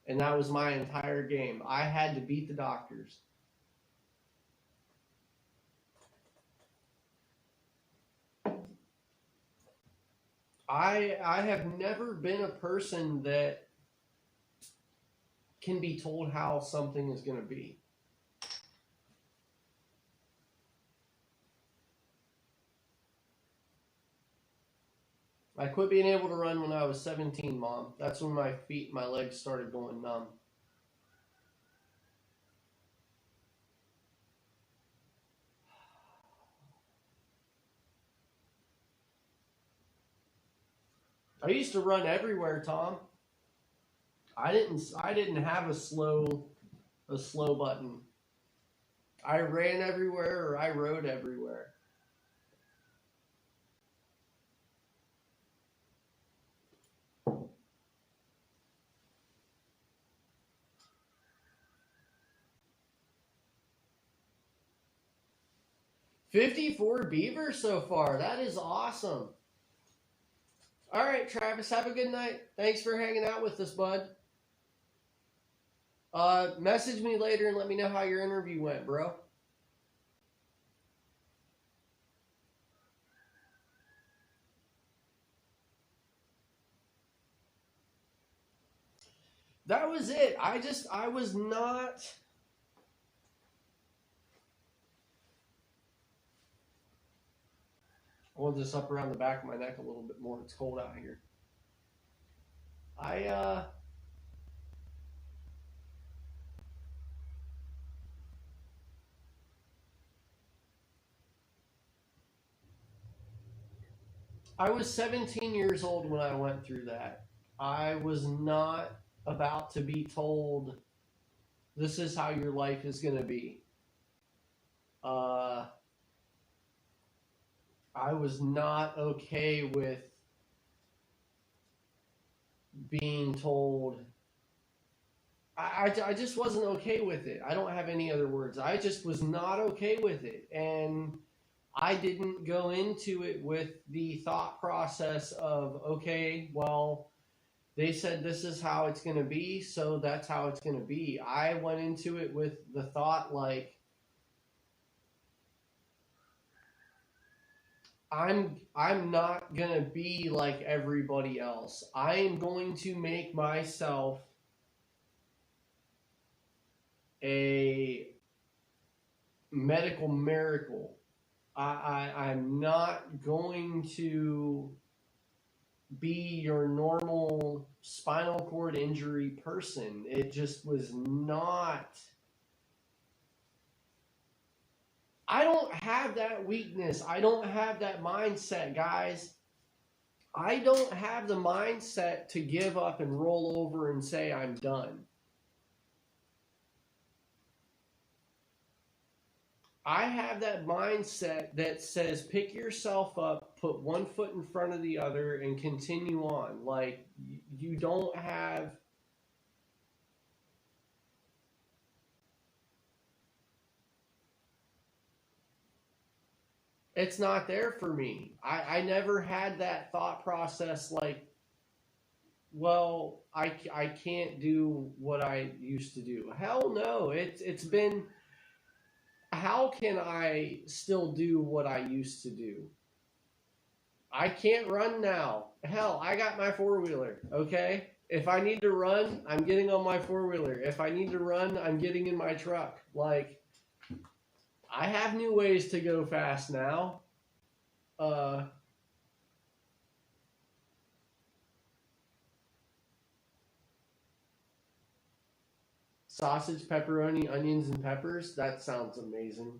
And that was my entire game. I had to beat the doctors. I have never been a person that can be told how something is going to be. I quit being able to run when I was 17, Mom. That's when my feet and my legs started going numb. I used to run everywhere, Tom. I didn't have a slow button. I ran everywhere or I rode everywhere. $54 beaver so far. That is awesome. All right, Travis, have a good night. Thanks for hanging out with us, bud. Message me later and let me know how your interview went, bro. That was it. I was not... Hold this up around the back of my neck a little bit more. It's cold out here. I was 17 years old when I went through that. I was not about to be told, this is how your life is going to be. I was not okay with being told. I just wasn't okay with it. I don't have any other words. I just was not okay with it. And I didn't go into it with the thought process of, okay, well, they said this is how it's going to be, so that's how it's going to be. I went into it with the thought like, I'm not going to be like everybody else. I am going to make myself a medical miracle. I'm not going to be your normal spinal cord injury person. It just was not... I don't have that weakness. I don't have that mindset, guys. I don't have the mindset to give up and roll over and say I'm done. I have that mindset that says pick yourself up, put one foot in front of the other, and continue on. Like, you don't have... It's not there for me. I never had that thought process like, well, I can't do what I used to do. Hell no. It's been, how can I still do what I used to do? I can't run now. Hell, I got my four-wheeler, okay? If I need to run, I'm getting on my four-wheeler. If I need to run, I'm getting in my truck. Like, I have new ways to go fast now. Sausage, pepperoni, onions, and peppers. That sounds amazing.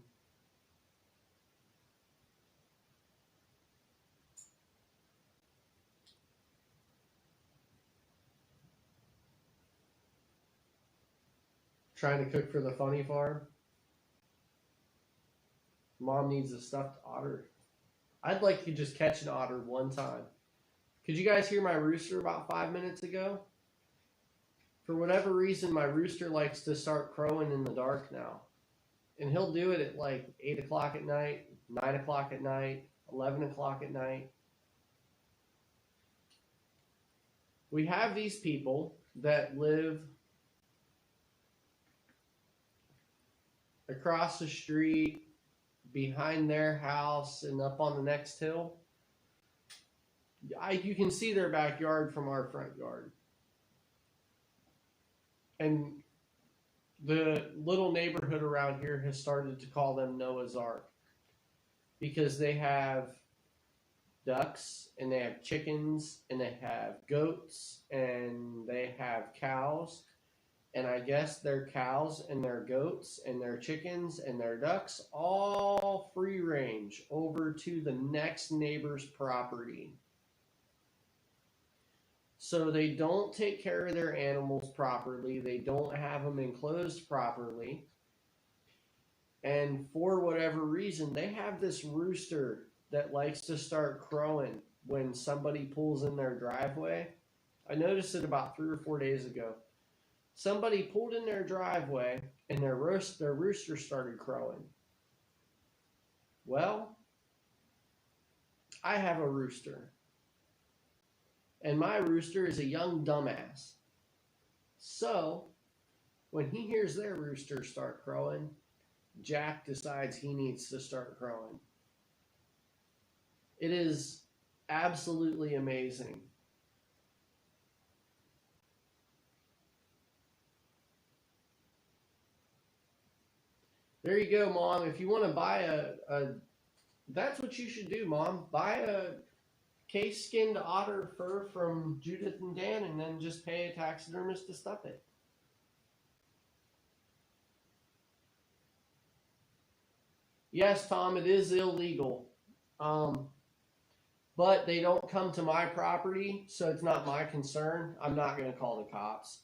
Trying to cook for the funny farm. Mom needs a stuffed otter. I'd like to just catch an otter one time. Could you guys hear my rooster about 5 minutes ago? For whatever reason, my rooster likes to start crowing in the dark now. And he'll do it at like 8 o'clock at night, 9 o'clock at night, 11 o'clock at night. We have these people that live across the street, behind their house, and up on the next hill. You can see their backyard from our front yard. And the little neighborhood around here has started to call them Noah's Ark, because they have ducks, and they have chickens, and they have goats, and they have cows. And I guess their cows and their goats and their chickens and their ducks all free range over to the next neighbor's property. So they don't take care of their animals properly. They don't have them enclosed properly. And for whatever reason, they have this rooster that likes to start crowing when somebody pulls in their driveway. I noticed it about 3 or 4 days ago. Somebody pulled in their driveway and their rooster started crowing. Well, I have a rooster. And my rooster is a young dumbass. So, when he hears their rooster start crowing, Jack decides he needs to start crowing. It is absolutely amazing. There you go, Mom. If you want to buy that's what you should do, Mom. Buy a case-skinned otter fur from Judith and Dan and then just pay a taxidermist to stuff it. Yes, Tom, it is illegal. But they don't come to my property, so it's not my concern. I'm not going to call the cops.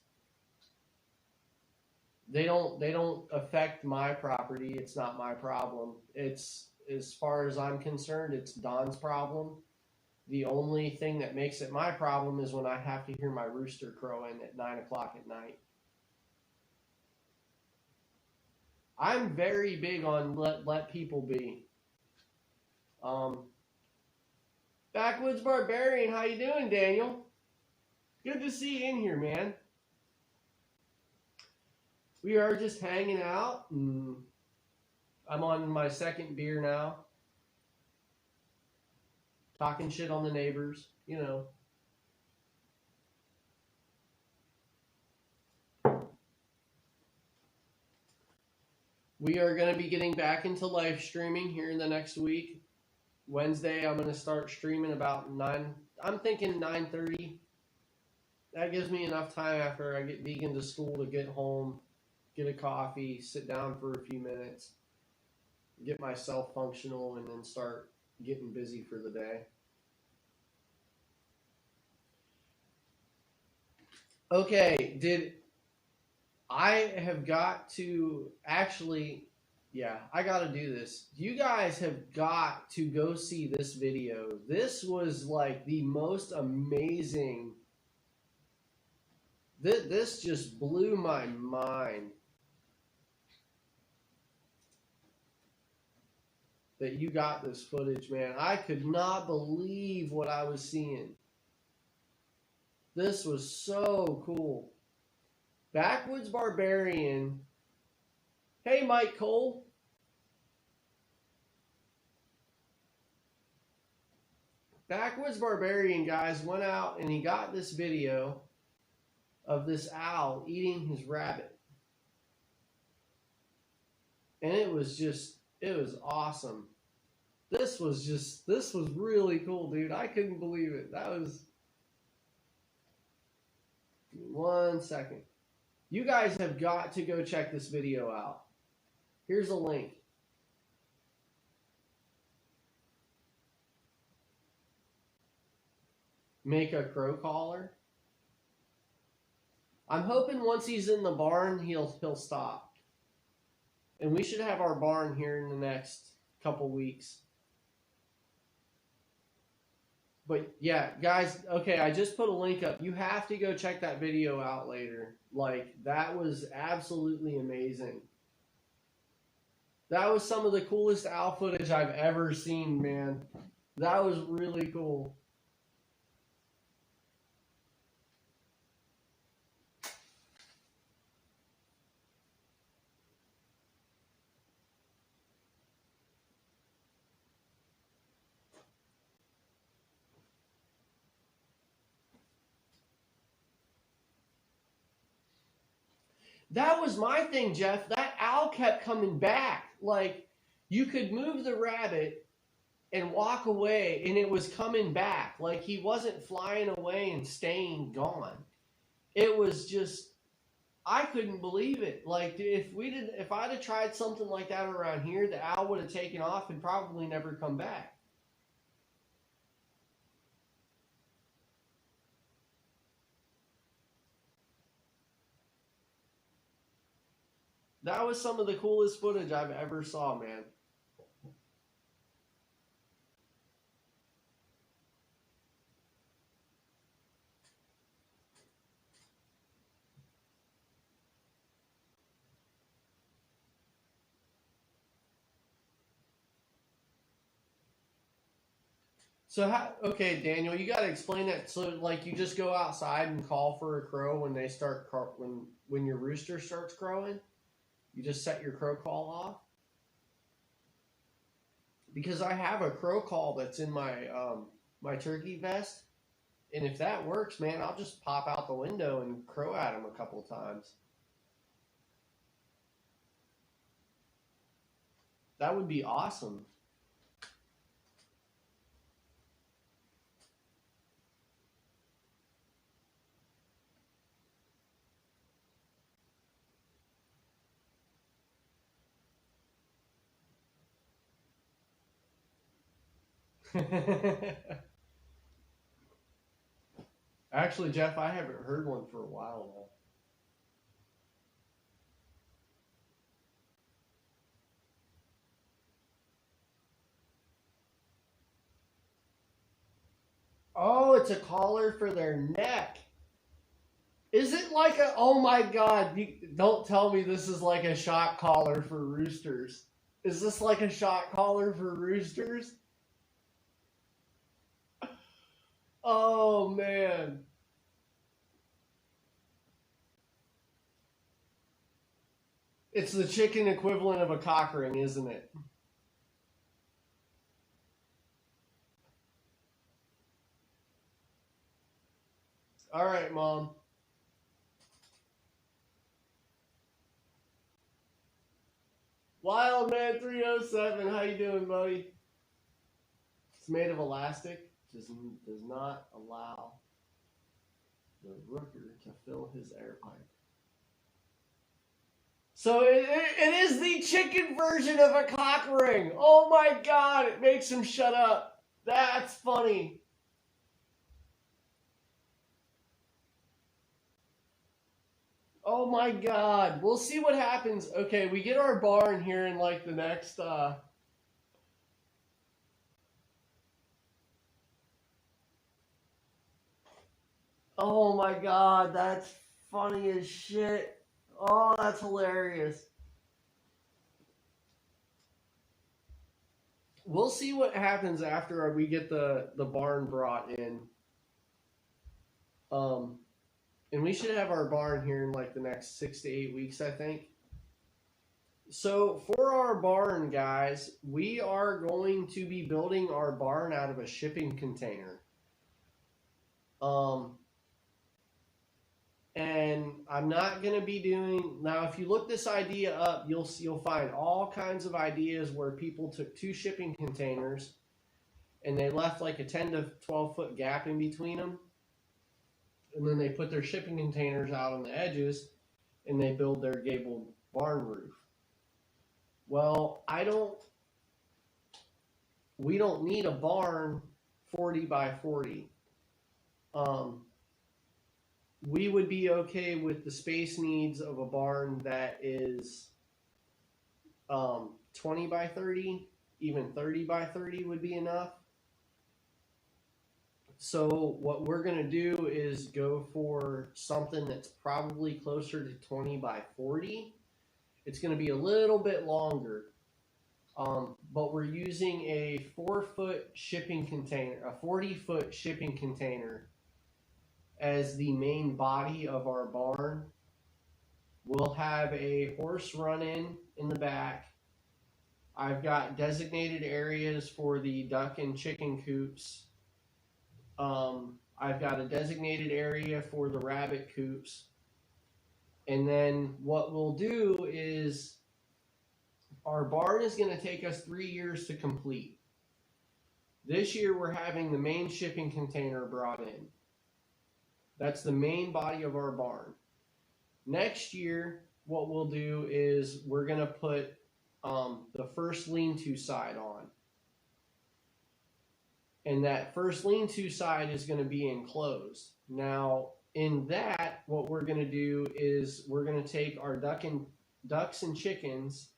They don't affect my property. It's not my problem. It's, as far as I'm concerned, it's Don's problem. The only thing that makes it my problem is when I have to hear my rooster crowing at 9 o'clock at night. I'm very big on let people be. Backwoods Barbarian, how you doing, Daniel? Good to see you in here, man. We are just hanging out, and I'm on my second beer now. Talking shit on the neighbors, you know. We are going to be getting back into live streaming here in the next week. Wednesday, I'm going to start streaming about 9. I'm thinking 9:30. That gives me enough time after I get Vegan to school to get home, get a coffee, sit down for a few minutes, get myself functional, and then start getting busy for the day. Okay, I have got to actually, yeah, I got to do this. You guys have got to go see this video. This was like the most amazing. This just blew my mind. That you got this footage, man. I could not believe what I was seeing. This was so cool. Backwoods Barbarian. Hey, Mike Cole. Backwoods Barbarian, guys, went out and he got this video of this owl eating his rabbit. And it was awesome. This was really cool, dude. I couldn't believe it. That was... 1 second. You guys have got to go check this video out. Here's a link. Make a crow collar. I'm hoping once he's in the barn, he'll stop. And we should have our barn here in the next couple weeks. But yeah, guys, okay, I just put a link up. You have to go check that video out later. Like, that was absolutely amazing. That was some of the coolest owl footage I've ever seen, man. That was really cool. That was my thing, Jeff. That owl kept coming back. Like, you could move the rabbit, and walk away, and it was coming back. Like, he wasn't flying away and staying gone. It was just, I couldn't believe it. Like, if I'd have tried something like that around here, the owl would have taken off and probably never come back. That was some of the coolest footage I've ever saw, man. So okay, Daniel, you got to explain that. So, like, you just go outside and call for a crow when they start when your rooster starts crowing. You just set your crow call off. Because I have a crow call that's in my my turkey vest, and if that works, man, I'll just pop out the window and crow at him a couple times. That would be awesome. Actually, Jeff, I haven't heard one for a while now. Oh, it's a collar for their neck. Is it like a, oh my God, don't tell me this is like a shock collar for roosters. Is this like a shock collar for roosters? Oh, man. It's the chicken equivalent of a cock ring, isn't it? All right, Mom. Wildman 307, how you doing, buddy? It's made of elastic, just does not allow the rooker to fill his air pipe. So it is the chicken version of a cock ring. Oh my God, it makes him shut up. That's funny. Oh my God. We'll see what happens. Okay, we get our barn here in like the next Oh my God, that's funny as shit. Oh, that's hilarious. We'll see what happens after we get the barn brought in. And we should have our barn here in like the next 6 to 8 weeks, I think. So for our barn, guys, we are going to be building our barn out of a shipping container. And I'm not going to be doing, now if you look this idea up, you'll find all kinds of ideas where people took 2 shipping containers and they left like a 10 to 12 foot gap in between them. And then they put their shipping containers out on the edges and they build their gabled barn roof. Well, we don't need a barn 40 by 40. We would be okay with the space needs of a barn that is 20 by 30, even 30 by 30 would be enough. So what we're going to do is go for something that's probably closer to 20 by 40. It's going to be a little bit longer, but we're using a 4-foot shipping container, a 40-foot shipping container as the main body of our barn. We'll have a horse run in the back. I've got designated areas for the duck and chicken coops. I've got a designated area for the rabbit coops. And then what we'll do is our barn is going to take us 3 years to complete. This year we're having the main shipping container brought in. That's the main body of our barn. Next year, what we'll do is we're going to put the first lean-to side on. And that first lean-to side is going to be enclosed. Now, in that, what we're going to do is we're going to take our ducks and chickens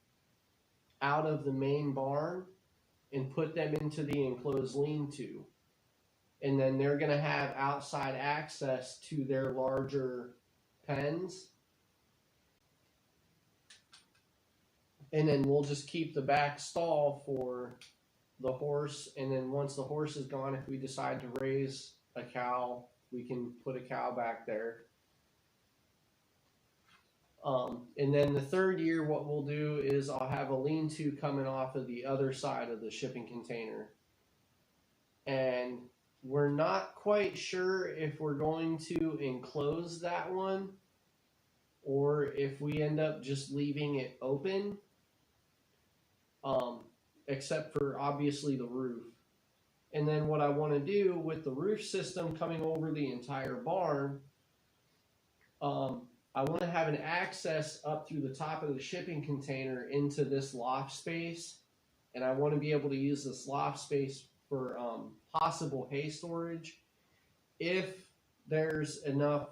out of the main barn and put them into the enclosed lean-to. And then they're going to have outside access to their larger pens. And then we'll just keep the back stall for the horse. And then once the horse is gone, if we decide to raise a cow, we can put a cow back there. And then the third year, what we'll do is I'll have a lean-to coming off of the other side of the shipping container. And we're not quite sure if we're going to enclose that one or if we end up just leaving it open, except for obviously the roof. And then what I want to do with the roof system coming over the entire barn, I want to have an access up through the top of the shipping container into this loft space. And I want to be able to use this loft space for possible hay storage if there's enough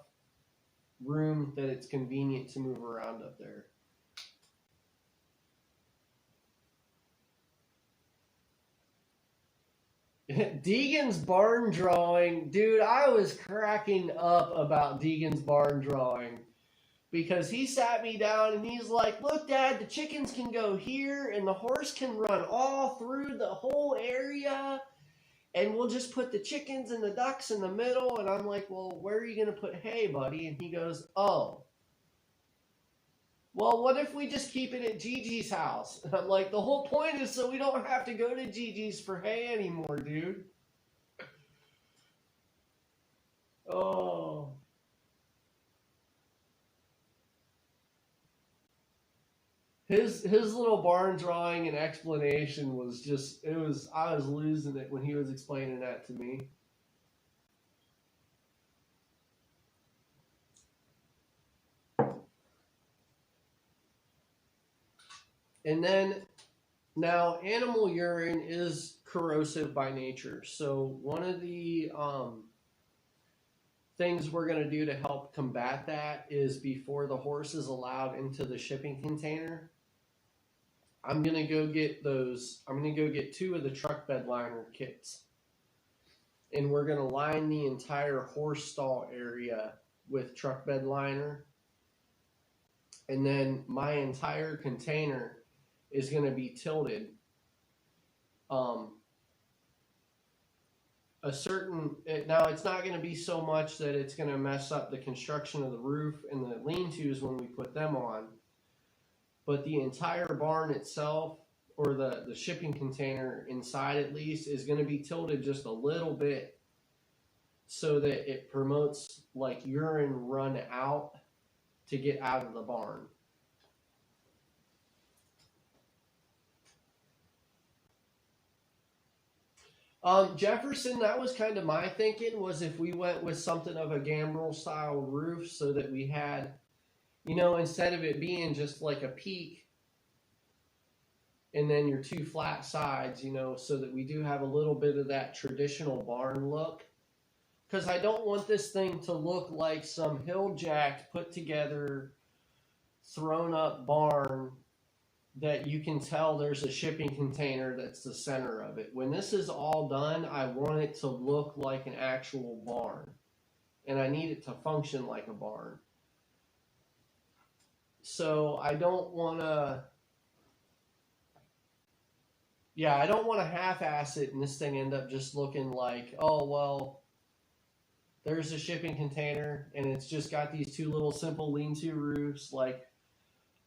room that it's convenient to move around up there. Deegan's barn drawing. Dude, I was cracking up about Deegan's barn drawing because he sat me down and he's like, look, Dad, the chickens can go here and the horse can run all through the whole area and we'll just put the chickens and the ducks in the middle. And I'm like, well, where are you going to put hay, buddy? And he goes, oh, well, what if we just keep it at Gigi's house? And I'm like, the whole point is so we don't have to go to Gigi's for hay anymore, dude. Oh. His little barn drawing and explanation was just, I was losing it when he was explaining that to me. And then, now animal urine is corrosive by nature. So one of the things we're going to do to help combat that is before the horse is allowed into the shipping container, I'm going to go get two of the truck bed liner kits. And we're going to line the entire horse stall area with truck bed liner. And then my entire container is going to be tilted. Now it's not going to be so much that it's going to mess up the construction of the roof and the lean-tos when we put them on, but the entire barn itself, or the shipping container inside at least, is going to be tilted just a little bit so that it promotes like urine run out to get out of the barn. Jefferson, that was kind of my thinking, was if we went with something of a gambrel style roof so that we had, instead of it being just like a peak and then your two flat sides, so that we do have a little bit of that traditional barn look. Because I don't want this thing to look like some hill-jacked, put together, thrown up barn that you can tell there's a shipping container that's the center of it. When this is all done, I want it to look like an actual barn. And I need it to function like a barn. So I don't want to... Yeah, I don't want to half-ass it and this thing end up just looking like, oh, well, there's a shipping container and it's just got these two little simple lean-to roofs. Like,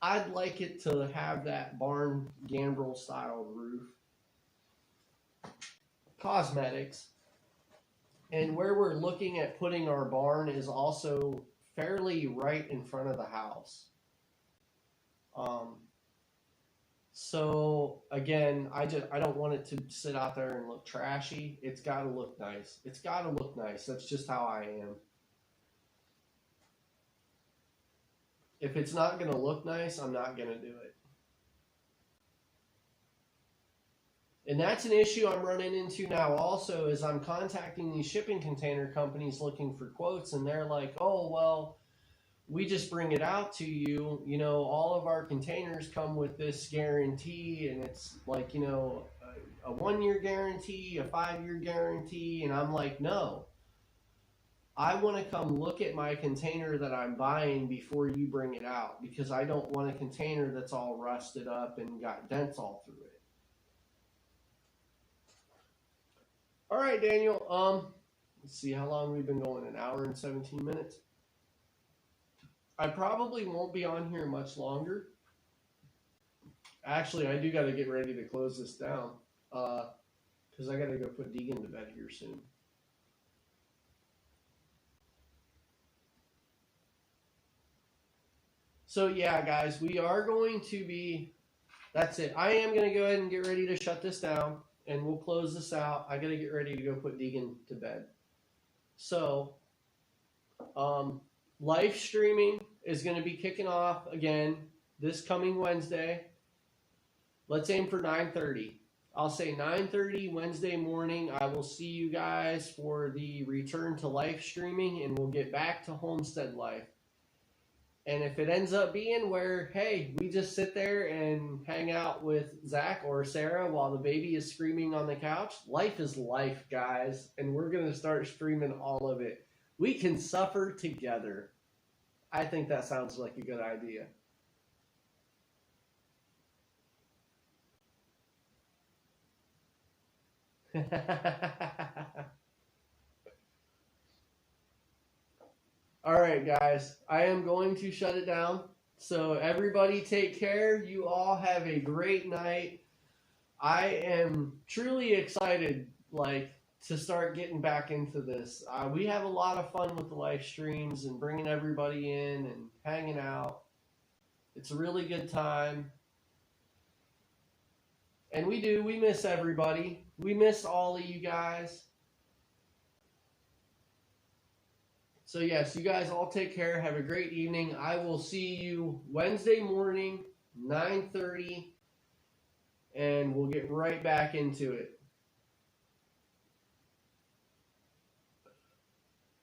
I'd like it to have that barn gambrel style roof. Cosmetics. And where we're looking at putting our barn is also fairly right in front of the house. So again, I don't want it to sit out there and look trashy. It's got to look nice. It's got to look nice. That's just how I am. If it's not going to look nice, I'm not going to do it. And that's an issue I'm running into now also, is I'm contacting these shipping container companies looking for quotes, and they're like, oh, well, we just bring it out to you. You know, all of our containers come with this guarantee, and it's like, you know, a 1-year guarantee, a 5-year guarantee. And I'm like, no, I want to come look at my container that I'm buying before you bring it out, because I don't want a container that's all rusted up and got dents all through it. All right, Daniel, let's see how long we've been going, 1 hour and 17 minutes. I probably won't be on here much longer. Actually, I do got to get ready to close this down, because I got to go put Deegan to bed here soon. So yeah, guys, we are going to be, that's it. I am going to go ahead and get ready to shut this down, and we'll close this out. I got to get ready to go put Deegan to bed. So, live streaming is going to be kicking off again this coming Wednesday. Let's aim for 9:30. I'll say 9:30 Wednesday morning. I will see you guys for the return to live streaming, and we'll get back to Homestead life. And if it ends up being where, hey, we just sit there and hang out with Zach or Sarah while the baby is screaming on the couch, life is life, guys. And we're going to start streaming all of it. We can suffer together. I think that sounds like a good idea. All right, guys, I am going to shut it down. So everybody take care. You all have a great night. I am truly excited, to start getting back into this. We have a lot of fun with the live streams and bringing everybody in and hanging out. It's a really good time. And we miss everybody. We miss all of you guys. So yes, you guys all take care. Have a great evening. I will see you Wednesday morning, 9:30, and we'll get right back into it.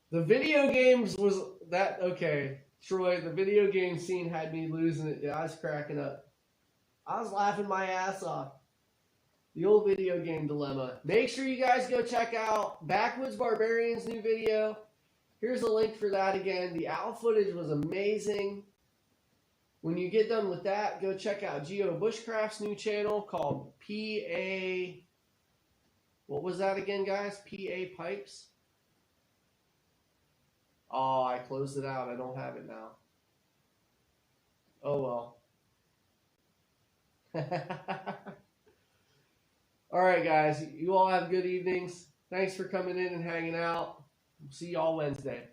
The video games was that, okay, Troy, the video game scene had me losing it. I was cracking up. I was laughing my ass off. The old video game dilemma. Make sure you guys go check out Backwoods Barbarian's new video. Here's a link for that again. The owl footage was amazing. When you get done with that, go check out Geo Bushcraft's new channel called PA. What was that again, guys? PA Pipes? Oh, I closed it out. I don't have it now. Oh, well. All right, guys. You all have good evenings. Thanks for coming in and hanging out. See y'all Wednesday.